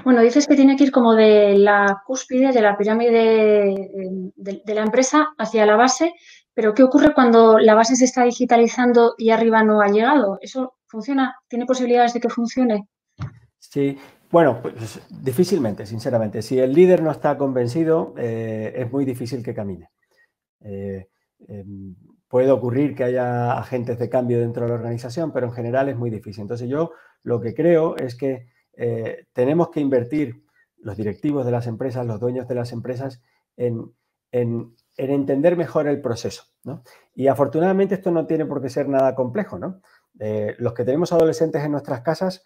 Bueno, dices que tiene que ir como de la cúspide, de la pirámide de la empresa hacia la base, pero ¿qué ocurre cuando la base se está digitalizando y arriba no ha llegado? ¿Eso funciona? ¿Tiene posibilidades de que funcione? Sí, bueno, pues difícilmente, sinceramente. Si el líder no está convencido, es muy difícil que camine. Puede ocurrir que haya agentes de cambio dentro de la organización, pero en general es muy difícil. Entonces yo lo que creo es que tenemos que invertir los directivos de las empresas, los dueños de las empresas, en entender mejor el proceso, ¿no? Y afortunadamente esto no tiene por qué ser nada complejo, ¿no? Los que tenemos adolescentes en nuestras casas,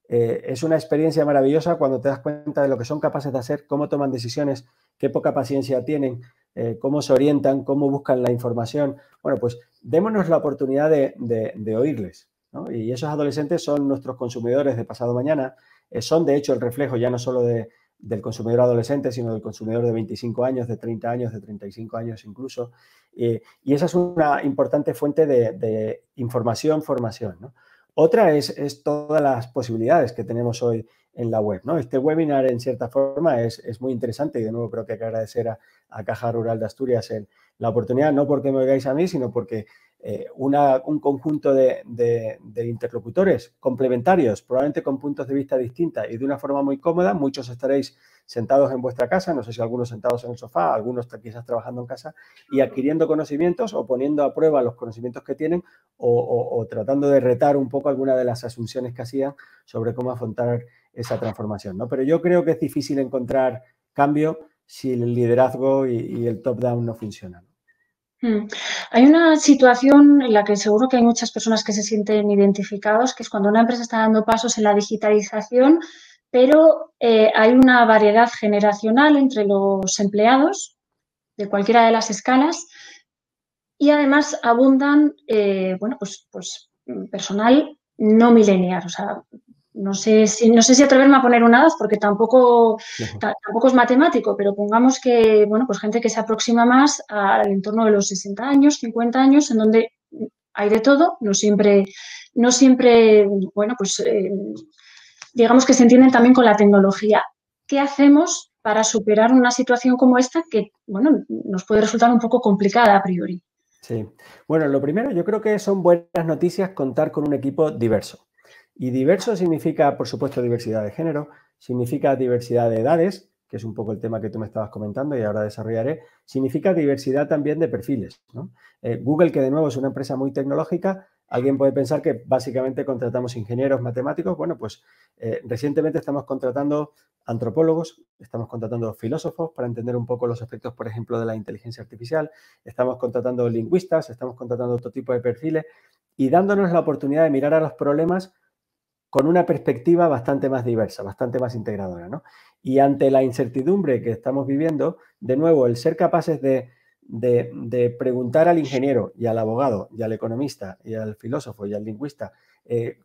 es una experiencia maravillosa cuando te das cuenta de lo que son capaces de hacer, cómo toman decisiones, qué poca paciencia tienen, cómo se orientan, cómo buscan la información. Bueno, pues démonos la oportunidad de oírles, ¿no? Y esos adolescentes son nuestros consumidores de pasado mañana, son de hecho el reflejo ya no solo del consumidor adolescente, sino del consumidor de 25 años, de 30 años, de 35 años incluso. Y esa es una importante fuente de información, formación, ¿no? Otra es todas las posibilidades que tenemos hoy en la web, ¿no? Este webinar, en cierta forma, es muy interesante y, de nuevo, creo que hay que agradecer a Caja Rural de Asturias la oportunidad, no porque me oigáis a mí, sino porque un conjunto de interlocutores complementarios, probablemente con puntos de vista distintos y de una forma muy cómoda. Muchos estaréis sentados en vuestra casa, no sé si algunos sentados en el sofá, algunos quizás trabajando en casa y adquiriendo conocimientos o poniendo a prueba los conocimientos que tienen o tratando de retar un poco alguna de las asunciones que hacían sobre cómo afrontar esa transformación, ¿no? Pero yo creo que es difícil encontrar cambio si el liderazgo y el top-down no funcionan. Hay una situación en la que seguro que hay muchas personas que se sienten identificados, que es cuando una empresa está dando pasos en la digitalización, pero hay una variedad generacional entre los empleados de cualquiera de las escalas y además abundan, pues personal no millennial. O sea, no sé si atreverme a poner una edad porque tampoco es matemático, pero pongamos que, bueno, pues gente que se aproxima más al entorno de los 60 años, 50 años, en donde hay de todo, no siempre, bueno, pues digamos que se entienden también con la tecnología. ¿Qué hacemos para superar una situación como esta que, bueno, nos puede resultar un poco complicada a priori? Sí. Bueno, lo primero, yo creo que son buenas noticias contar con un equipo diverso. Y diverso significa, por supuesto, diversidad de género, significa diversidad de edades, que es un poco el tema que tú me estabas comentando y ahora desarrollaré, significa diversidad también de perfiles, ¿no? Google, que de nuevo es una empresa muy tecnológica, alguien puede pensar que básicamente contratamos ingenieros matemáticos. Bueno, pues recientemente estamos contratando antropólogos, estamos contratando filósofos para entender un poco los efectos, por ejemplo, de la inteligencia artificial, estamos contratando lingüistas, estamos contratando otro tipo de perfiles y dándonos la oportunidad de mirar a los problemas con una perspectiva bastante más diversa, bastante más integradora, ¿no? Y ante la incertidumbre que estamos viviendo, de nuevo, el ser capaces de preguntar al ingeniero y al abogado y al economista y al filósofo y al lingüista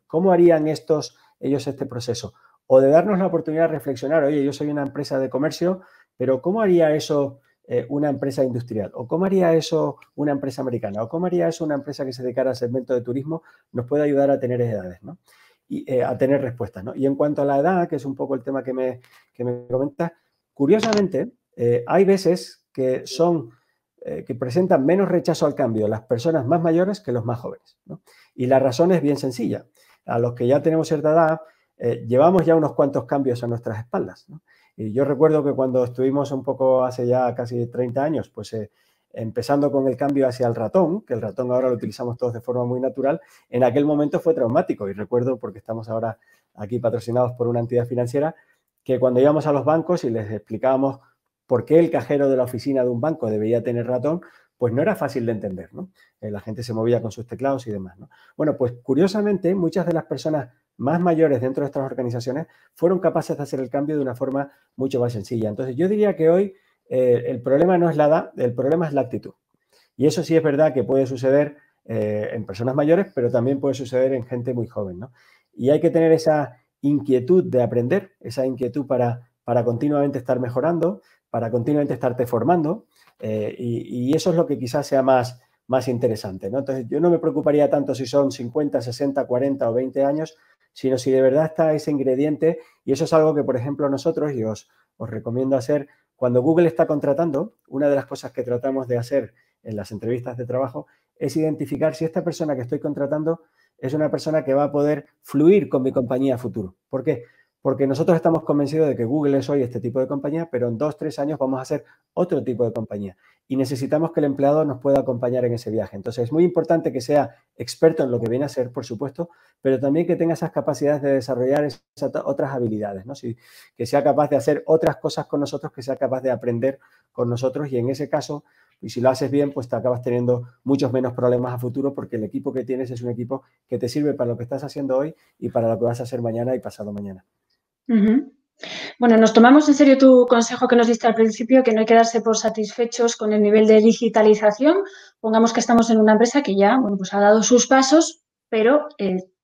cómo harían ellos este proceso, o de darnos la oportunidad de reflexionar, oye, yo soy una empresa de comercio, pero ¿cómo haría eso una empresa industrial? ¿O cómo haría eso una empresa americana? ¿O cómo haría eso una empresa que se dedicara al segmento de turismo? Nos puede ayudar a tener edades, ¿no? Y a tener respuestas, ¿no? Y en cuanto a la edad, que es un poco el tema que me comentas, curiosamente, hay veces que que presentan menos rechazo al cambio las personas más mayores que los más jóvenes, ¿no? Y la razón es bien sencilla. A los que ya tenemos cierta edad, llevamos ya unos cuantos cambios a nuestras espaldas, ¿no? Y yo recuerdo que cuando estuvimos un poco hace ya casi 30 años, pues empezando con el cambio hacia el ratón, que el ratón ahora lo utilizamos todos de forma muy natural, en aquel momento fue traumático. Y recuerdo, porque estamos ahora aquí patrocinados por una entidad financiera, que cuando íbamos a los bancos y les explicábamos por qué el cajero de la oficina de un banco debería tener ratón, pues no era fácil de entender, ¿no? La gente se movía con sus teclados y demás, ¿no? Bueno, pues curiosamente, muchas de las personas más mayores dentro de estas organizaciones fueron capaces de hacer el cambio de una forma mucho más sencilla. Entonces, yo diría que hoy el problema no es la edad, el problema es la actitud. Y eso sí es verdad que puede suceder en personas mayores, pero también puede suceder en gente muy joven, ¿no? Y hay que tener esa inquietud de aprender, esa inquietud para continuamente estar mejorando, para continuamente estarte formando, y eso es lo que quizás sea más interesante, ¿no? Entonces, yo no me preocuparía tanto si son 50, 60, 40 o 20 años, sino si de verdad está ese ingrediente, y eso es algo que, por ejemplo, nosotros, y os recomiendo hacer, cuando Google está contratando, una de las cosas que tratamos de hacer en las entrevistas de trabajo es identificar si esta persona que estoy contratando es una persona que va a poder fluir con mi compañía a futuro. ¿Por qué? Porque nosotros estamos convencidos de que Google es hoy este tipo de compañía, pero en 2 o 3 años vamos a ser otro tipo de compañía. Y necesitamos que el empleado nos pueda acompañar en ese viaje. Entonces, es muy importante que sea experto en lo que viene a ser, por supuesto, pero también que tenga esas capacidades de desarrollar esas otras habilidades, ¿no? Que sea capaz de hacer otras cosas con nosotros, que sea capaz de aprender con nosotros, y en ese caso, y si lo haces bien, pues te acabas teniendo muchos menos problemas a futuro, porque el equipo que tienes es un equipo que te sirve para lo que estás haciendo hoy y para lo que vas a hacer mañana y pasado mañana. Bueno, nos tomamos en serio tu consejo que nos diste al principio, que no hay que darse por satisfechos con el nivel de digitalización. Pongamos que estamos en una empresa que ya, bueno, pues ha dado sus pasos, pero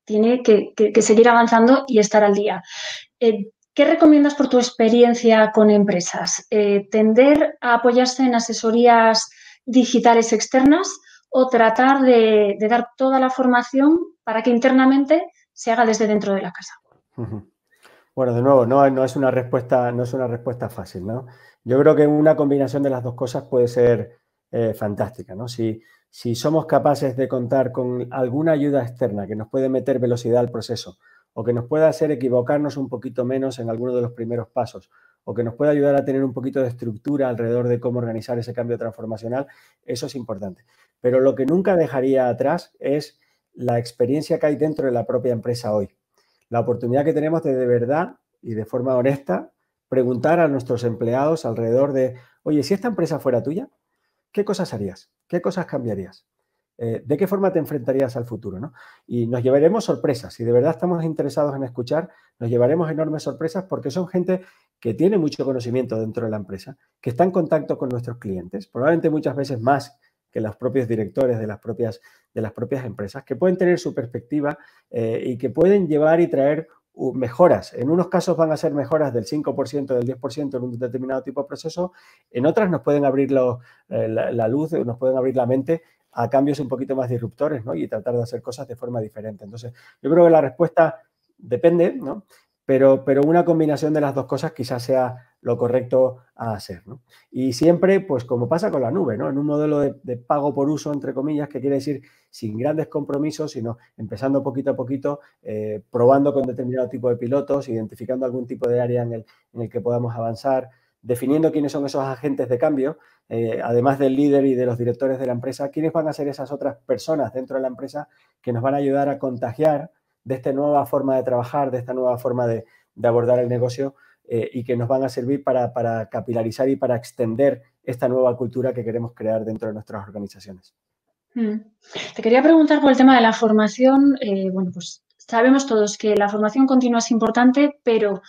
tiene que seguir avanzando y estar al día. ¿Qué recomiendas por tu experiencia con empresas? ¿Tender a apoyarse en asesorías digitales externas o tratar de dar toda la formación para que internamente se haga desde dentro de la casa? Bueno, de nuevo, no es una respuesta fácil, ¿no? Yo creo que una combinación de las dos cosas puede ser fantástica, ¿no? Si somos capaces de contar con alguna ayuda externa que nos puede meter velocidad al proceso o que nos pueda hacer equivocarnos un poquito menos en alguno de los primeros pasos o que nos pueda ayudar a tener un poquito de estructura alrededor de cómo organizar ese cambio transformacional, eso es importante. Pero lo que nunca dejaría atrás es la experiencia que hay dentro de la propia empresa hoy. La oportunidad que tenemos de verdad y de forma honesta preguntar a nuestros empleados alrededor de, oye, si esta empresa fuera tuya, ¿qué cosas harías? ¿Qué cosas cambiarías? ¿De qué forma te enfrentarías al futuro? ¿No? Y nos llevaremos sorpresas. Si de verdad estamos interesados en escuchar, nos llevaremos enormes sorpresas porque son gente que tiene mucho conocimiento dentro de la empresa, que está en contacto con nuestros clientes, probablemente muchas veces más que los propios directores de las propias empresas, que pueden tener su perspectiva y que pueden llevar y traer mejoras. En unos casos van a ser mejoras del 5%, del 10% en un determinado tipo de proceso, en otras nos pueden abrir la luz, nos pueden abrir la mente a cambios un poquito más disruptores, ¿no? Y tratar de hacer cosas de forma diferente. Entonces, yo creo que la respuesta depende, ¿no? Pero una combinación de las dos cosas quizás sea lo correcto a hacer, ¿no? Y siempre, pues como pasa con la nube, ¿no? En un modelo de pago por uso, entre comillas, que quiere decir sin grandes compromisos, sino empezando poquito a poquito, probando con determinado tipo de pilotos, identificando algún tipo de área en el que podamos avanzar, definiendo quiénes son esos agentes de cambio, además del líder y de los directores de la empresa, quiénes van a ser esas otras personas dentro de la empresa que nos van a ayudar a contagiar de esta nueva forma de trabajar, de esta nueva forma de abordar el negocio y que nos van a servir para capilarizar y para extender esta nueva cultura que queremos crear dentro de nuestras organizaciones. Te quería preguntar por el tema de la formación. Bueno, pues sabemos todos que la formación continua es importante, pero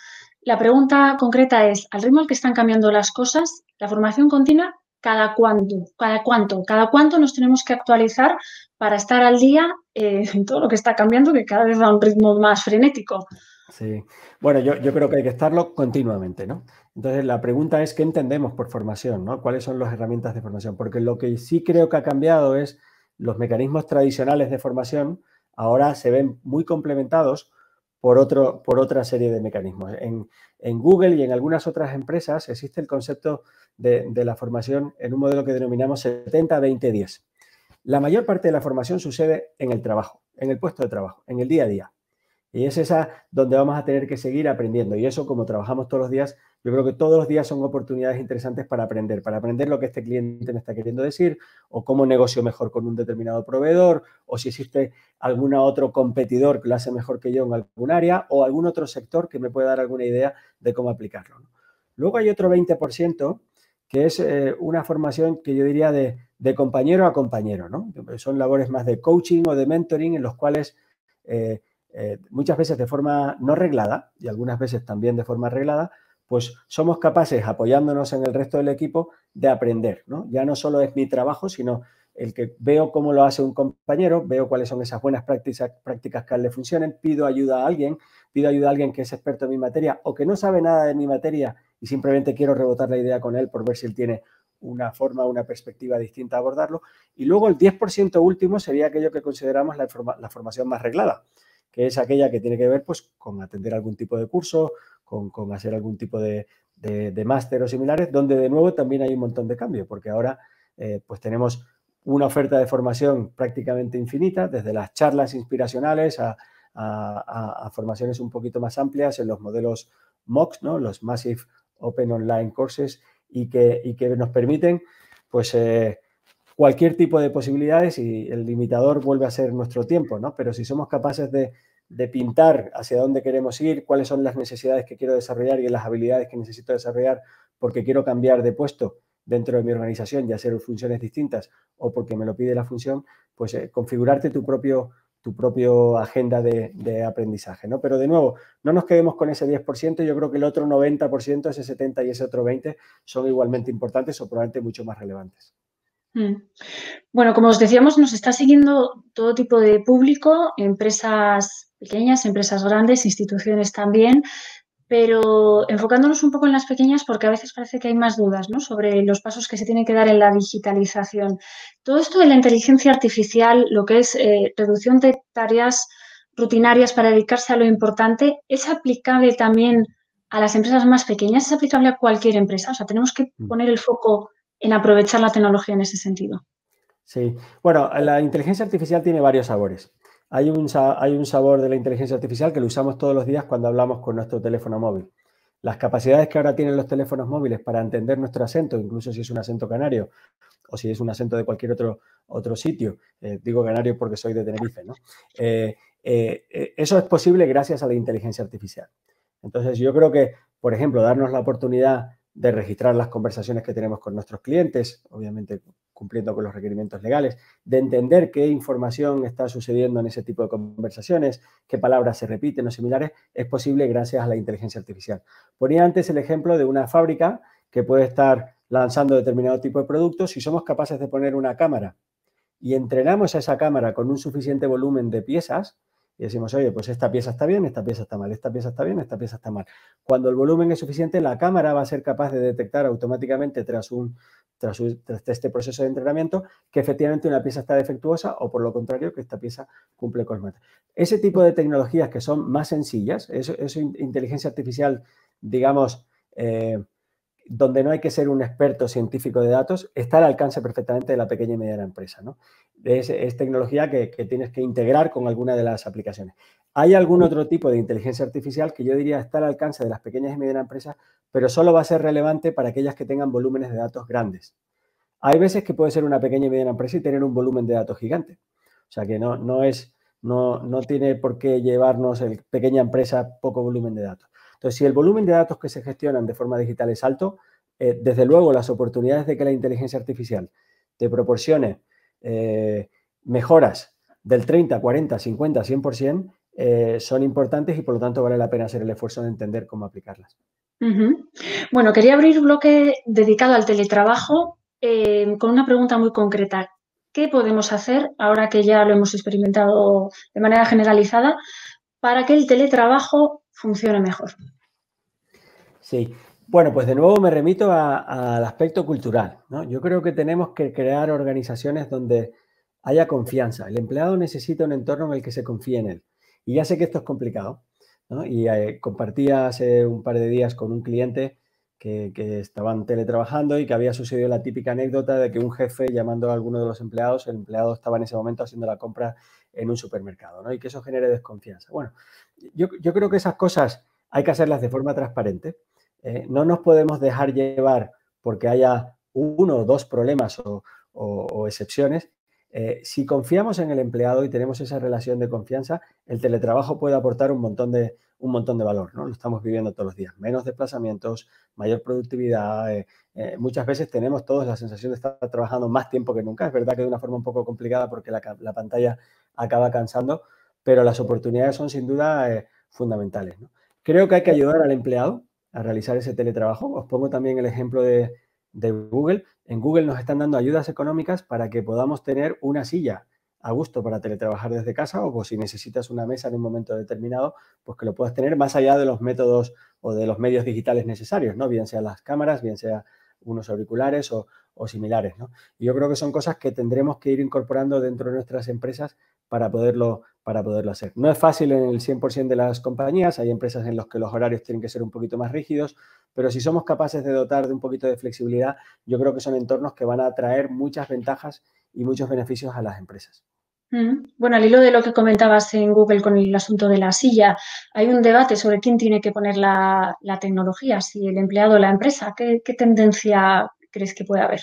la pregunta concreta es, al ritmo al que están cambiando las cosas, la formación continua, ¿cada cuánto nos tenemos que actualizar para estar al día en todo lo que está cambiando, que cada vez va a un ritmo más frenético? Sí, bueno, yo creo que hay que estarlo continuamente, ¿no? Entonces, la pregunta es, ¿qué entendemos por formación, ¿no? ¿Cuáles son las herramientas de formación? Porque lo que sí creo que ha cambiado es los mecanismos tradicionales de formación ahora se ven muy complementados por otra serie de mecanismos. En Google y en algunas otras empresas existe el concepto de la formación en un modelo que denominamos 70-20-10. La mayor parte de la formación sucede en el trabajo, en el puesto de trabajo, en el día a día. Y es esa donde vamos a tener que seguir aprendiendo. Y eso, como trabajamos todos los días, yo creo que todos los días son oportunidades interesantes para aprender lo que este cliente me está queriendo decir, o cómo negocio mejor con un determinado proveedor, o si existe algún otro competidor que lo hace mejor que yo en algún área, o algún otro sector que me pueda dar alguna idea de cómo aplicarlo. Luego hay otro 20% que es una formación que yo diría de compañero a compañero, ¿no? Son labores más de coaching o de mentoring en los cuales muchas veces de forma no reglada y algunas veces también de forma reglada, pues somos capaces, apoyándonos en el resto del equipo, de aprender, ¿no? Ya no solo es mi trabajo, sino el que veo cómo lo hace un compañero, veo cuáles son esas buenas prácticas que a él le funcionen, pido ayuda a alguien que es experto en mi materia o que no sabe nada de mi materia y simplemente quiero rebotar la idea con él por ver si él tiene una forma, una perspectiva distinta a abordarlo. Y luego el 10% último sería aquello que consideramos la formación más reglada, que es aquella que tiene que ver pues, con atender algún tipo de curso, con hacer algún tipo de máster o similares, donde de nuevo también hay un montón de cambio, porque ahora pues tenemos una oferta de formación prácticamente infinita, desde las charlas inspiracionales a formaciones un poquito más amplias en los modelos MOOCs, ¿no? Los Massive Open Online Courses, y que nos permiten pues cualquier tipo de posibilidades y el limitador vuelve a ser nuestro tiempo, ¿no? Pero si somos capaces de pintar hacia dónde queremos ir, cuáles son las necesidades que quiero desarrollar y las habilidades que necesito desarrollar porque quiero cambiar de puesto dentro de mi organización y hacer funciones distintas o porque me lo pide la función, pues configurarte tu propio agenda de aprendizaje, ¿no? Pero de nuevo, no nos quedemos con ese 10%, yo creo que el otro 90%, ese 70% y ese otro 20% son igualmente importantes o probablemente mucho más relevantes. Bueno, como os decíamos, nos está siguiendo todo tipo de público, empresas pequeñas, empresas grandes, instituciones también, pero enfocándonos un poco en las pequeñas porque a veces parece que hay más dudas, ¿no? Sobre los pasos que se tienen que dar en la digitalización. Todo esto de la inteligencia artificial, lo que es reducción de tareas rutinarias para dedicarse a lo importante, ¿es aplicable también a las empresas más pequeñas? ¿Es aplicable a cualquier empresa? O sea, tenemos que poner el foco en aprovechar la tecnología en ese sentido. Sí, bueno, la inteligencia artificial tiene varios sabores. Hay un sabor de la inteligencia artificial que lo usamos todos los días cuando hablamos con nuestro teléfono móvil. Las capacidades que ahora tienen los teléfonos móviles para entender nuestro acento, incluso si es un acento canario o si es un acento de cualquier otro sitio, digo canario porque soy de Tenerife, ¿no? Eso es posible gracias a la inteligencia artificial. Entonces, yo creo que, por ejemplo, darnos la oportunidad de registrar las conversaciones que tenemos con nuestros clientes, obviamente cumpliendo con los requerimientos legales, de entender qué información está sucediendo en ese tipo de conversaciones, qué palabras se repiten o similares, es posible gracias a la inteligencia artificial. Ponía antes el ejemplo de una fábrica que puede estar lanzando determinado tipo de productos. Si somos capaces de poner una cámara y entrenamos a esa cámara con un suficiente volumen de piezas y decimos, oye, pues esta pieza está bien, esta pieza está mal, esta pieza está bien, esta pieza está mal. Cuando el volumen es suficiente, la cámara va a ser capaz de detectar automáticamente tras este proceso de entrenamiento que efectivamente una pieza está defectuosa o por lo contrario que esta pieza cumple con el. Ese tipo de tecnologías que son más sencillas, eso inteligencia artificial, digamos, donde no hay que ser un experto científico de datos, está al alcance perfectamente de la pequeña y mediana empresa, ¿no? Es tecnología que tienes que integrar con alguna de las aplicaciones. Hay algún otro tipo de inteligencia artificial que yo diría está al alcance de las pequeñas y medianas empresas, pero solo va a ser relevante para aquellas que tengan volúmenes de datos grandes. Hay veces que puede ser una pequeña y mediana empresa y tener un volumen de datos gigante. O sea que no tiene por qué llevarnos el pequeña empresa poco volumen de datos. Entonces, si el volumen de datos que se gestionan de forma digital es alto, desde luego las oportunidades de que la inteligencia artificial te proporcione mejoras del 30, 40, 50, 100% son importantes y por lo tanto vale la pena hacer el esfuerzo de entender cómo aplicarlas. Bueno, quería abrir un bloque dedicado al teletrabajo con una pregunta muy concreta. ¿Qué podemos hacer, ahora que ya lo hemos experimentado de manera generalizada, para que el teletrabajo funcione mejor? Sí, bueno, pues de nuevo me remito al aspecto cultural, ¿no? Yo creo que tenemos que crear organizaciones donde haya confianza. El empleado necesita un entorno en el que se confíe en él. Y ya sé que esto es complicado, ¿no? Y compartí hace un par de días con un cliente que estaban teletrabajando y que había sucedido la típica anécdota de que un jefe llamando a alguno de los empleados, el empleado estaba en ese momento haciendo la compra en un supermercado, ¿no? Y que eso genere desconfianza. Bueno, yo creo que esas cosas hay que hacerlas de forma transparente. No nos podemos dejar llevar porque haya uno o dos problemas o excepciones. Si confiamos en el empleado y tenemos esa relación de confianza, el teletrabajo puede aportar un montón de valor, ¿no? Lo estamos viviendo todos los días. Menos desplazamientos, mayor productividad. Muchas veces tenemos todos la sensación de estar trabajando más tiempo que nunca. Es verdad que de una forma un poco complicada porque la pantalla acaba cansando, pero las oportunidades son sin duda fundamentales, ¿no? Creo que hay que ayudar al empleado a realizar ese teletrabajo. Os pongo también el ejemplo de Google. En Google nos están dando ayudas económicas para que podamos tener una silla a gusto para teletrabajar desde casa o pues, si necesitas una mesa en un momento determinado, pues que lo puedas tener más allá de los métodos o de los medios digitales necesarios, ¿no? Bien sean las cámaras, bien sea unos auriculares o similares, ¿no? Y yo creo que son cosas que tendremos que ir incorporando dentro de nuestras empresas para poderlo hacer. No es fácil en el 100% de las compañías, hay empresas en las que los horarios tienen que ser un poquito más rígidos, pero si somos capaces de dotar de un poquito de flexibilidad, yo creo que son entornos que van a traer muchas ventajas y muchos beneficios a las empresas. Bueno, al hilo de lo que comentabas en Google con el asunto de la silla, hay un debate sobre quién tiene que poner la tecnología, si el empleado o la empresa. ¿Qué tendencia crees que puede haber?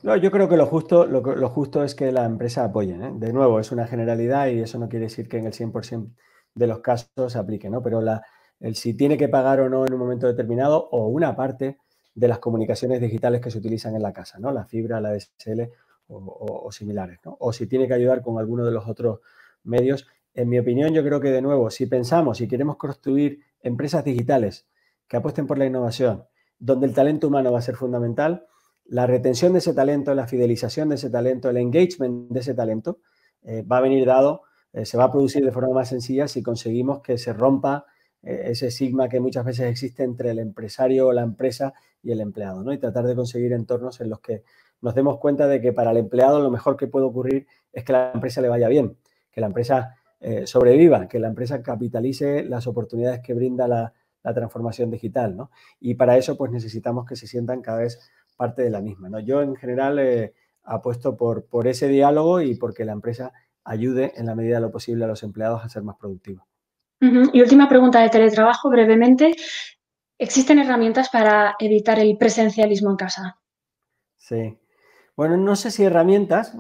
No, yo creo que lo justo es que la empresa apoye, ¿eh? De nuevo, es una generalidad y eso no quiere decir que en el 100% de los casos se aplique, ¿no? Pero el si tiene que pagar o no en un momento determinado o una parte de las comunicaciones digitales que se utilizan en la casa, ¿no? La fibra, la DSL o similares, ¿no? O si tiene que ayudar con alguno de los otros medios. En mi opinión, yo creo que, de nuevo, si pensamos y queremos construir empresas digitales que apuesten por la innovación, donde el talento humano va a ser fundamental, la retención de ese talento, la fidelización de ese talento, el engagement de ese talento va a venir dado, se va a producir de forma más sencilla si conseguimos que se rompa ese estigma que muchas veces existe entre el empresario o la empresa y el empleado, ¿no? Y tratar de conseguir entornos en los que nos demos cuenta de que para el empleado lo mejor que puede ocurrir es que la empresa le vaya bien, que la empresa sobreviva, que la empresa capitalice las oportunidades que brinda la transformación digital, ¿no? Y para eso, pues necesitamos que se sientan cada vez parte de la misma, ¿no? Yo, en general, apuesto por ese diálogo y porque la empresa ayude en la medida de lo posible a los empleados a ser más productivos. Y última pregunta de teletrabajo, brevemente. ¿Existen herramientas para evitar el presencialismo en casa? Sí. Bueno, no sé si herramientas,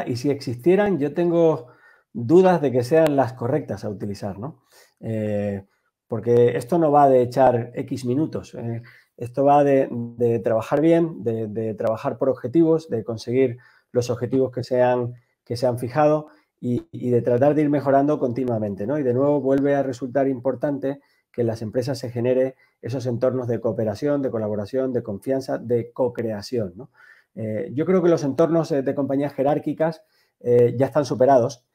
y si existieran, yo tengo dudas de que sean las correctas a utilizar, ¿no? Porque esto no va de echar X minutos, esto va de trabajar bien, de trabajar por objetivos, de conseguir los objetivos que se han fijado y de tratar de ir mejorando continuamente, ¿no? Y de nuevo vuelve a resultar importante que en las empresas se genere esos entornos de cooperación, de colaboración, de confianza, de co-creación, ¿no? Yo creo que los entornos de compañías jerárquicas ya están superados.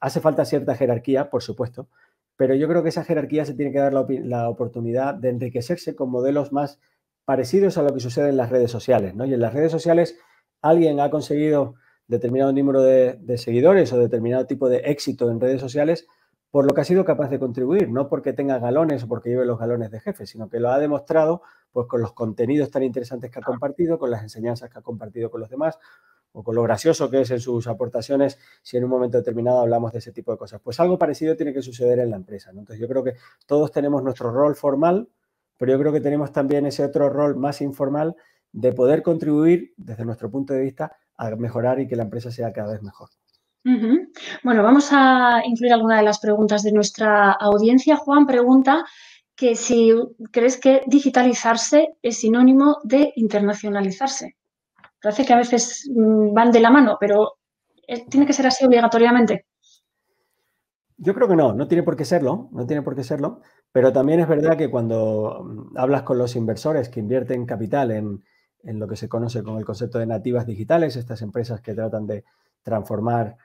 Hace falta cierta jerarquía, por supuesto, pero yo creo que esa jerarquía se tiene que dar la oportunidad de enriquecerse con modelos más parecidos a lo que sucede en las redes sociales, ¿no? Y en las redes sociales alguien ha conseguido determinado número de seguidores o determinado tipo de éxito en redes sociales por lo que ha sido capaz de contribuir, no porque tenga galones o porque lleve los galones de jefe, sino que lo ha demostrado pues con los contenidos tan interesantes que ha compartido, con las enseñanzas que ha compartido con los demás o con lo gracioso que es en sus aportaciones si en un momento determinado hablamos de ese tipo de cosas. Pues algo parecido tiene que suceder en la empresa, ¿no? Entonces yo creo que todos tenemos nuestro rol formal, pero yo creo que tenemos también ese otro rol más informal de poder contribuir desde nuestro punto de vista a mejorar y que la empresa sea cada vez mejor. Bueno, vamos a incluir alguna de las preguntas de nuestra audiencia. Juan pregunta que si crees que digitalizarse es sinónimo de internacionalizarse. Parece que a veces van de la mano, pero ¿tiene que ser así obligatoriamente? Yo creo que no tiene por qué serlo, pero también es verdad que cuando hablas con los inversores que invierten capital en lo que se conoce como el concepto de nativas digitales, estas empresas que tratan de transformar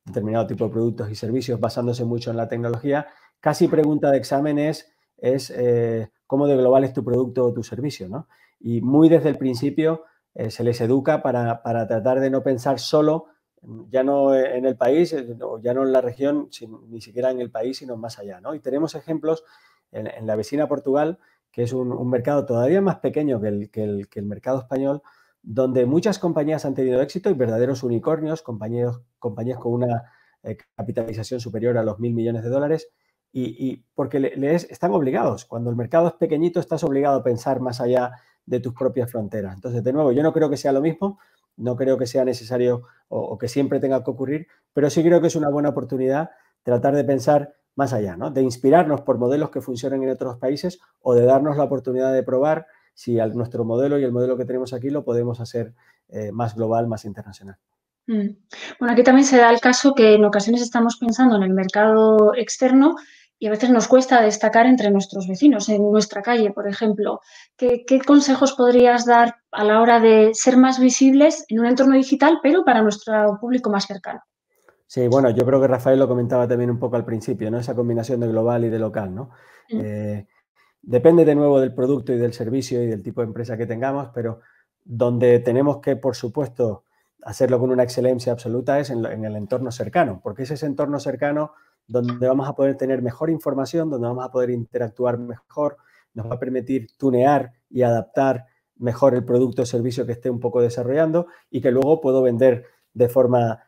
determinado tipo de productos y servicios basándose mucho en la tecnología, casi pregunta de examen es cómo de global es tu producto o tu servicio, ¿no? Y muy desde el principio se les educa para tratar de no pensar solo, ya no en el país, ya no en la región, ni siquiera en el país, sino más allá, ¿no? Y tenemos ejemplos en la vecina Portugal, que es un mercado todavía más pequeño que el mercado español, donde muchas compañías han tenido éxito y verdaderos unicornios, compañías con una capitalización superior a los 1.000 millones de dólares, y porque están obligados. Cuando el mercado es pequeñito, estás obligado a pensar más allá de tus propias fronteras. Entonces, de nuevo, yo no creo que sea lo mismo, no creo que sea necesario o que siempre tenga que ocurrir, pero sí creo que es una buena oportunidad tratar de pensar más allá, ¿no? De inspirarnos por modelos que funcionan en otros países o de darnos la oportunidad de probar si nuestro modelo y el modelo que tenemos aquí lo podemos hacer más global, más internacional. Bueno, aquí también se da el caso que en ocasiones estamos pensando en el mercado externo y a veces nos cuesta destacar entre nuestros vecinos, en nuestra calle, por ejemplo. ¿Qué consejos podrías dar a la hora de ser más visibles en un entorno digital, pero para nuestro público más cercano? Sí, bueno, yo creo que Rafael lo comentaba también un poco al principio, ¿no? Esa combinación de global y de local, ¿no? Depende de nuevo del producto y del servicio y del tipo de empresa que tengamos, pero donde tenemos que, por supuesto, hacerlo con una excelencia absoluta es en el entorno cercano, porque es ese entorno cercano donde vamos a poder tener mejor información, donde vamos a poder interactuar mejor, nos va a permitir tunear y adaptar mejor el producto o servicio que esté un poco desarrollando y que luego puedo vender de forma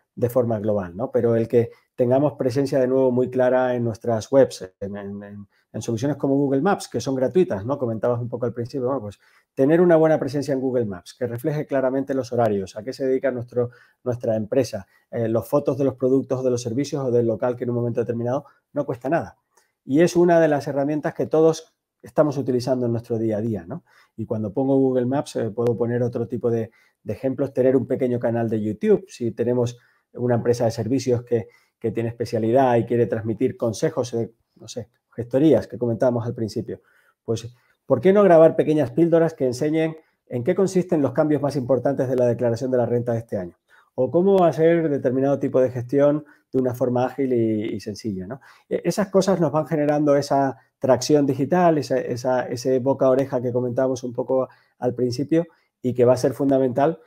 global, ¿no? Pero el que tengamos presencia de nuevo muy clara en nuestras webs, en soluciones como Google Maps, que son gratuitas, ¿no? Comentabas un poco al principio, bueno, pues tener una buena presencia en Google Maps, que refleje claramente los horarios, a qué se dedica nuestra empresa, las fotos de los productos o de los servicios o del local que en un momento determinado no cuesta nada. Y es una de las herramientas que todos estamos utilizando en nuestro día a día, ¿no? Y cuando pongo Google Maps puedo poner otro tipo de ejemplos, tener un pequeño canal de YouTube, si tenemos una empresa de servicios que tiene especialidad y quiere transmitir consejos, no sé, gestorías que comentábamos al principio. Pues, ¿por qué no grabar pequeñas píldoras que enseñen en qué consisten los cambios más importantes de la declaración de la renta de este año? O cómo hacer determinado tipo de gestión de una forma ágil y sencilla, ¿no? Esas cosas nos van generando esa tracción digital, ese boca a oreja que comentábamos un poco al principio y que va a ser fundamental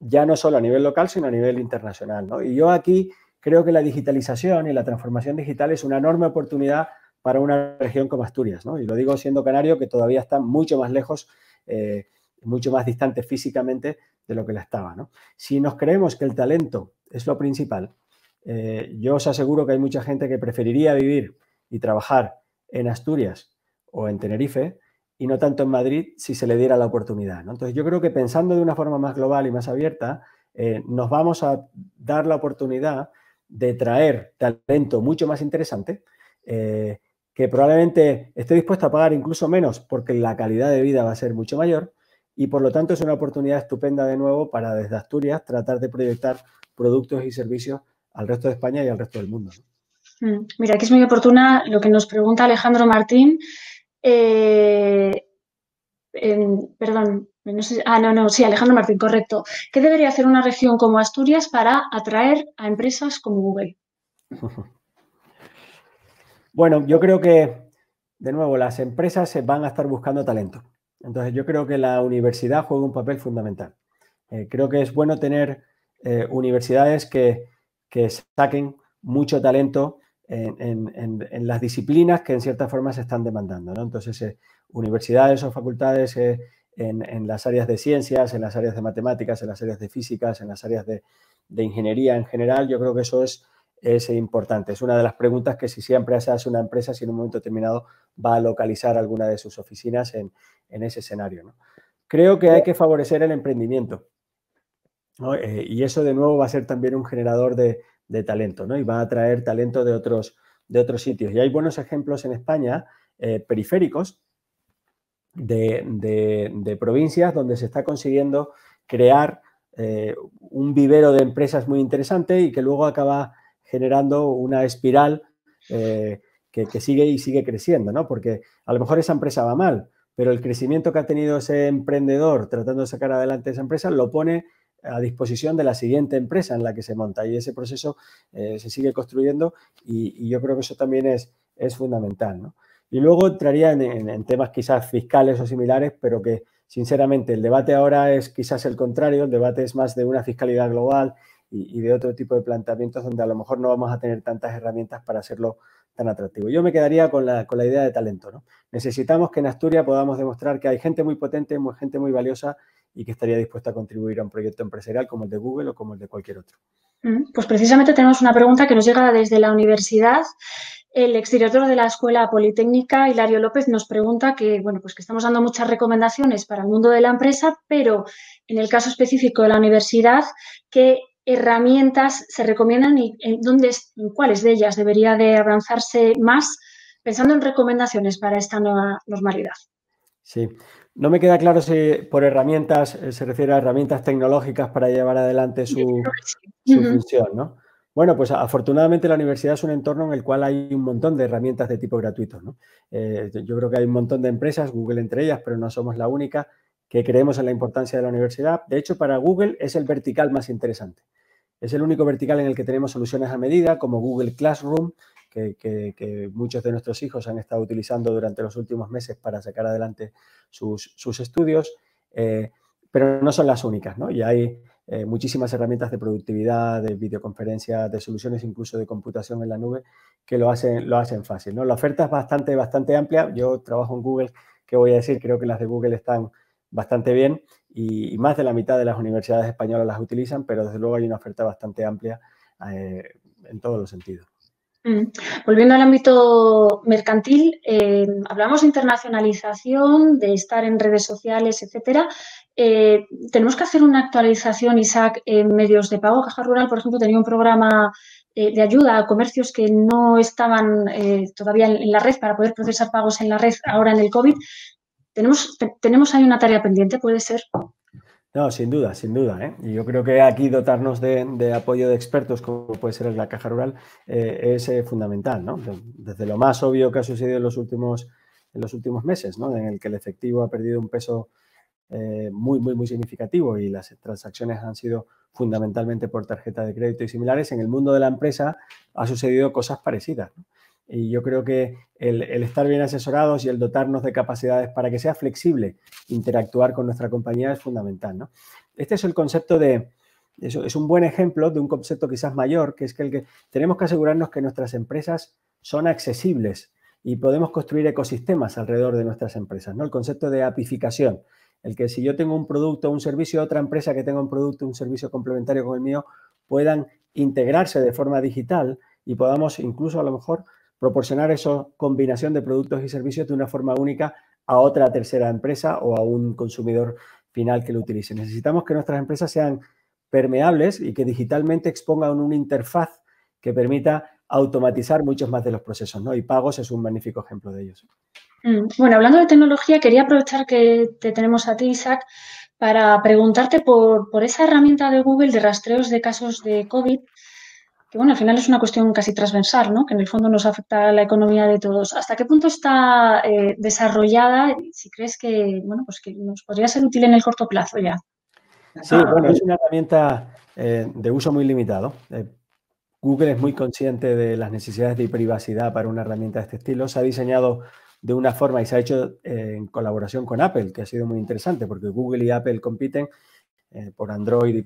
ya no solo a nivel local, sino a nivel internacional, ¿no? Y yo aquí creo que la digitalización y la transformación digital es una enorme oportunidad para una región como Asturias, ¿no? Y lo digo siendo canario, que todavía está mucho más lejos, mucho más distante físicamente de lo que la estaba, ¿no? Si nos creemos que el talento es lo principal, yo os aseguro que hay mucha gente que preferiría vivir y trabajar en Asturias o en Tenerife y no tanto en Madrid si se le diera la oportunidad, ¿no? Entonces yo creo que pensando de una forma más global y más abierta, nos vamos a dar la oportunidad de traer talento mucho más interesante, que probablemente esté dispuesto a pagar incluso menos porque la calidad de vida va a ser mucho mayor y por lo tanto es una oportunidad estupenda de nuevo para desde Asturias tratar de proyectar productos y servicios al resto de España y al resto del mundo, ¿no? Mira, aquí es muy oportuna lo que nos pregunta Alejandro Martín. Perdón, no sé, sí, Alejandro Martín, correcto. ¿Qué debería hacer una región como Asturias para atraer a empresas como Google? Bueno, yo creo que, de nuevo, las empresas se van a estar buscando talento. Entonces, yo creo que la universidad juega un papel fundamental. Creo que es bueno tener universidades que saquen mucho talento en las disciplinas que en cierta forma se están demandando, ¿no? Entonces, universidades o facultades en las áreas de ciencias, en las áreas de matemáticas, en las áreas de físicas, en las áreas de ingeniería en general, yo creo que eso es importante. Es una de las preguntas que si siempre se hace una empresa, si en un momento determinado va a localizar alguna de sus oficinas en ese escenario, ¿no? Creo que hay que favorecer el emprendimiento, ¿no? Y eso de nuevo va a ser también un generador de talento, ¿no? Y va a atraer talento de otros sitios. Y hay buenos ejemplos en España, periféricos, de provincias donde se está consiguiendo crear un vivero de empresas muy interesante y que luego acaba generando una espiral que sigue y sigue creciendo, ¿no? Porque a lo mejor esa empresa va mal, pero el crecimiento que ha tenido ese emprendedor tratando de sacar adelante esa empresa lo pone a disposición de la siguiente empresa en la que se monta y ese proceso se sigue construyendo y yo creo que eso también es fundamental, ¿no? Y luego entraría en temas quizás fiscales o similares, pero que sinceramente el debate ahora es quizás el contrario, el debate es más de una fiscalidad global y de otro tipo de planteamientos donde a lo mejor no vamos a tener tantas herramientas para hacerlo tan atractivo. Yo me quedaría con la idea de talento, ¿no? Necesitamos que en Asturias podamos demostrar que hay gente muy potente, gente muy valiosa y que estaría dispuesta a contribuir a un proyecto empresarial como el de Google o como el de cualquier otro. Pues precisamente tenemos una pregunta que nos llega desde la universidad. El exdirector de la Escuela Politécnica, Hilario López, nos pregunta que, bueno, pues que estamos dando muchas recomendaciones para el mundo de la empresa, pero en el caso específico de la universidad, ¿qué herramientas se recomiendan y en cuáles de ellas debería de avanzarse más pensando en recomendaciones para esta nueva normalidad? Sí, no me queda claro si por herramientas se refiere a herramientas tecnológicas para llevar adelante su función, ¿no? Bueno, pues afortunadamente la universidad es un entorno en el cual hay un montón de herramientas de tipo gratuito, ¿no? Yo creo que hay un montón de empresas, Google entre ellas, pero no somos la única, que creemos en la importancia de la universidad. De hecho, para Google es el vertical más interesante. Es el único vertical en el que tenemos soluciones a medida, como Google Classroom, que muchos de nuestros hijos han estado utilizando durante los últimos meses para sacar adelante sus estudios, pero no son las únicas, ¿no? Y hay muchísimas herramientas de productividad, de videoconferencia, de soluciones incluso de computación en la nube que lo hacen fácil, ¿no? La oferta es bastante amplia. Yo trabajo en Google, ¿qué voy a decir? Creo que las de Google están bastante bien y más de la mitad de las universidades españolas las utilizan, pero desde luego hay una oferta bastante amplia en todos los sentidos. Volviendo al ámbito mercantil, hablamos de internacionalización, de estar en redes sociales, etcétera. Tenemos que hacer una actualización, Isaac, en medios de pago. Caja Rural, por ejemplo, tenía un programa de ayuda a comercios que no estaban todavía en la red para poder procesar pagos en la red ahora en el COVID. ¿Tenemos ahí una tarea pendiente? ¿Puede ser? No, sin duda, ¿eh? Y yo creo que aquí dotarnos de apoyo de expertos, como puede ser la Caja Rural, es fundamental, ¿no? Desde lo más obvio que ha sucedido en los últimos meses, ¿no? En el que el efectivo ha perdido un peso muy significativo y las transacciones han sido fundamentalmente por tarjeta de crédito y similares. En el mundo de la empresa ha sucedido cosas parecidas, ¿no? Y yo creo que el estar bien asesorados y el dotarnos de capacidades para que sea flexible interactuar con nuestra compañía es fundamental, ¿no? Este es el concepto de eso es un buen ejemplo de un concepto quizás mayor, que es que tenemos que asegurarnos que nuestras empresas son accesibles y podemos construir ecosistemas alrededor de nuestras empresas, ¿no? El concepto de apificación, el que si yo tengo un producto o un servicio, otra empresa que tenga un producto o un servicio complementario con el mío, puedan integrarse de forma digital y podamos incluso a lo mejor proporcionar esa combinación de productos y servicios de una forma única a otra tercera empresa o a un consumidor final que lo utilice. Necesitamos que nuestras empresas sean permeables y que digitalmente expongan una interfaz que permita automatizar muchos más de los procesos, ¿no? Y Pagos es un magnífico ejemplo de ellos. Bueno, hablando de tecnología, quería aprovechar que te tenemos a ti, Isaac, para preguntarte por esa herramienta de Google de rastreos de casos de COVID, que bueno, al final es una cuestión casi transversal, ¿no? Que en el fondo nos afecta a la economía de todos. ¿Hasta qué punto está desarrollada? Si crees que, bueno, pues que nos podría ser útil en el corto plazo ya. Sí, bueno, es una herramienta de uso muy limitado. Google es muy consciente de las necesidades de privacidad para una herramienta de este estilo. Se ha diseñado de una forma y se ha hecho en colaboración con Apple, que ha sido muy interesante porque Google y Apple compiten por Android y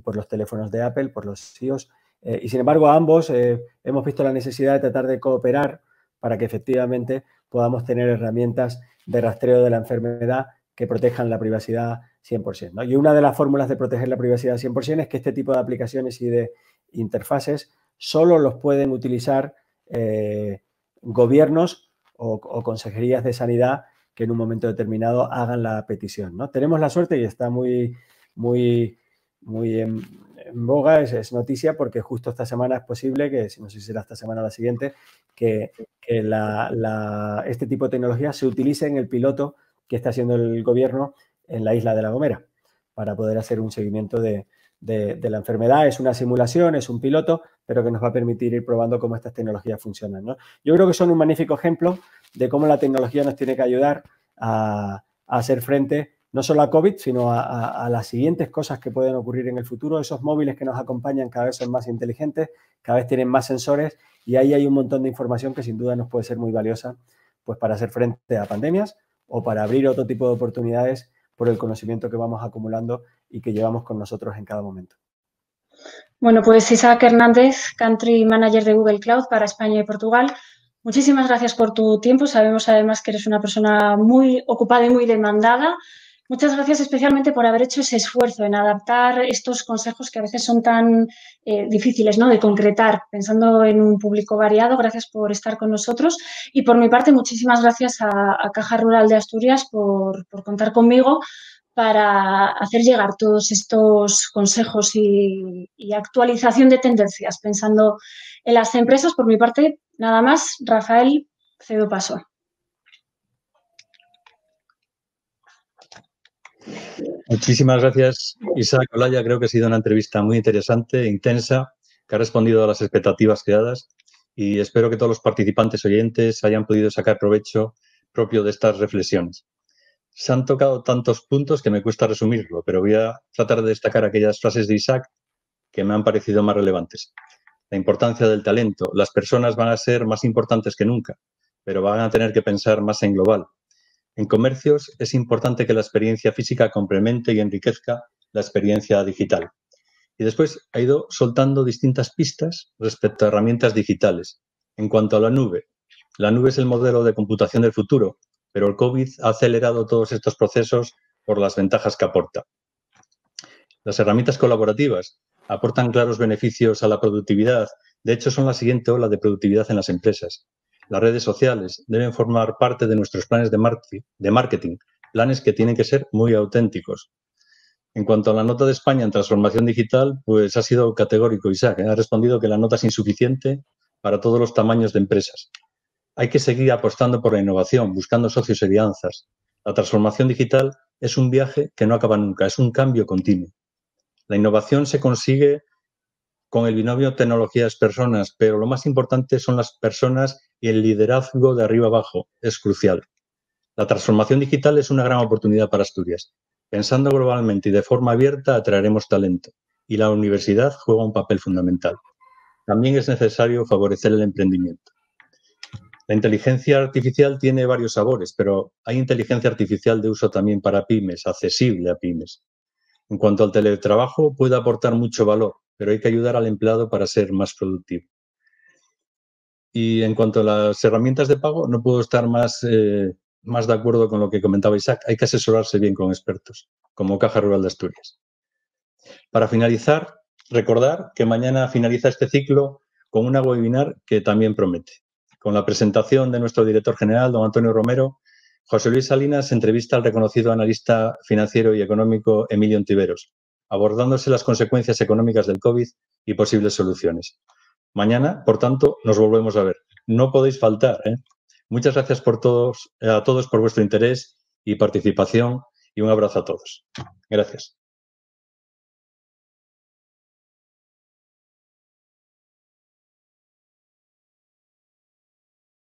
por los teléfonos de Apple, por los iOS. Y sin embargo, ambos hemos visto la necesidad de tratar de cooperar para que efectivamente podamos tener herramientas de rastreo de la enfermedad que protejan la privacidad 100%, ¿no? Y una de las fórmulas de proteger la privacidad 100% es que este tipo de aplicaciones y de interfaces solo los pueden utilizar gobiernos o consejerías de sanidad que en un momento determinado hagan la petición, ¿no? Tenemos la suerte y está muy en boga, es noticia porque justo esta semana es posible, que no sé si será esta semana o la siguiente, que este tipo de tecnología se utilice en el piloto que está haciendo el gobierno en la isla de La Gomera para poder hacer un seguimiento de la enfermedad. Es una simulación, es un piloto, pero que nos va a permitir ir probando cómo estas tecnologías funcionan, ¿no? Yo creo que son un magnífico ejemplo de cómo la tecnología nos tiene que ayudar a hacer frente no solo a COVID, sino a las siguientes cosas que pueden ocurrir en el futuro. Esos móviles que nos acompañan cada vez son más inteligentes, cada vez tienen más sensores y ahí hay un montón de información que sin duda nos puede ser muy valiosa pues, para hacer frente a pandemias o para abrir otro tipo de oportunidades por el conocimiento que vamos acumulando y que llevamos con nosotros en cada momento. Bueno, pues Isaac Hernández, Country Manager de Google Cloud para España y Portugal. Muchísimas gracias por tu tiempo. Sabemos además que eres una persona muy ocupada y muy demandada. Muchas gracias especialmente por haber hecho ese esfuerzo en adaptar estos consejos que a veces son tan difíciles, ¿no?, de concretar, pensando en un público variado. Gracias por estar con nosotros. Y por mi parte, muchísimas gracias a Caja Rural de Asturias por contar conmigo para hacer llegar todos estos consejos y actualización de tendencias, pensando en las empresas. Por mi parte, nada más. Rafael, cedo paso. Muchísimas gracias, Isaac Olaya. Creo que ha sido una entrevista muy interesante, intensa, que ha respondido a las expectativas creadas y espero que todos los participantes oyentes hayan podido sacar provecho propio de estas reflexiones. Se han tocado tantos puntos que me cuesta resumirlo, pero voy a tratar de destacar aquellas frases de Isaac que me han parecido más relevantes. La importancia del talento. Las personas van a ser más importantes que nunca, pero van a tener que pensar más en global. En comercios es importante que la experiencia física complemente y enriquezca la experiencia digital. Y después ha ido soltando distintas pistas respecto a herramientas digitales. En cuanto a la nube es el modelo de computación del futuro, pero el COVID ha acelerado todos estos procesos por las ventajas que aporta. Las herramientas colaborativas aportan claros beneficios a la productividad. De hecho, son la siguiente ola de productividad en las empresas. Las redes sociales deben formar parte de nuestros planes de marketing, planes que tienen que ser muy auténticos. En cuanto a la nota de España en transformación digital, pues ha sido categórico, Isaac. Ha respondido que la nota es insuficiente para todos los tamaños de empresas. Hay que seguir apostando por la innovación, buscando socios y alianzas. La transformación digital es un viaje que no acaba nunca, es un cambio continuo. La innovación se consigue con el binomio tecnologías-personas, pero lo más importante son las personas y el liderazgo de arriba abajo. Es crucial. La transformación digital es una gran oportunidad para Asturias. Pensando globalmente y de forma abierta, atraeremos talento y la universidad juega un papel fundamental. También es necesario favorecer el emprendimiento. La inteligencia artificial tiene varios sabores, pero hay inteligencia artificial de uso también para pymes, accesible a pymes. En cuanto al teletrabajo, puede aportar mucho valor, pero hay que ayudar al empleado para ser más productivo. Y en cuanto a las herramientas de pago, no puedo estar más de acuerdo con lo que comentaba Isaac. Hay que asesorarse bien con expertos, como Caja Rural de Asturias. Para finalizar, recordar que mañana finaliza este ciclo con una webinar que también promete. Con la presentación de nuestro director general, don Antonio Romero, José Luis Salinas entrevista al reconocido analista financiero y económico Emilio Ontiveros, abordándose las consecuencias económicas del COVID y posibles soluciones. Mañana, por tanto, nos volvemos a ver. No podéis faltar, ¿eh? Muchas gracias a todos por vuestro interés y participación y un abrazo a todos. Gracias.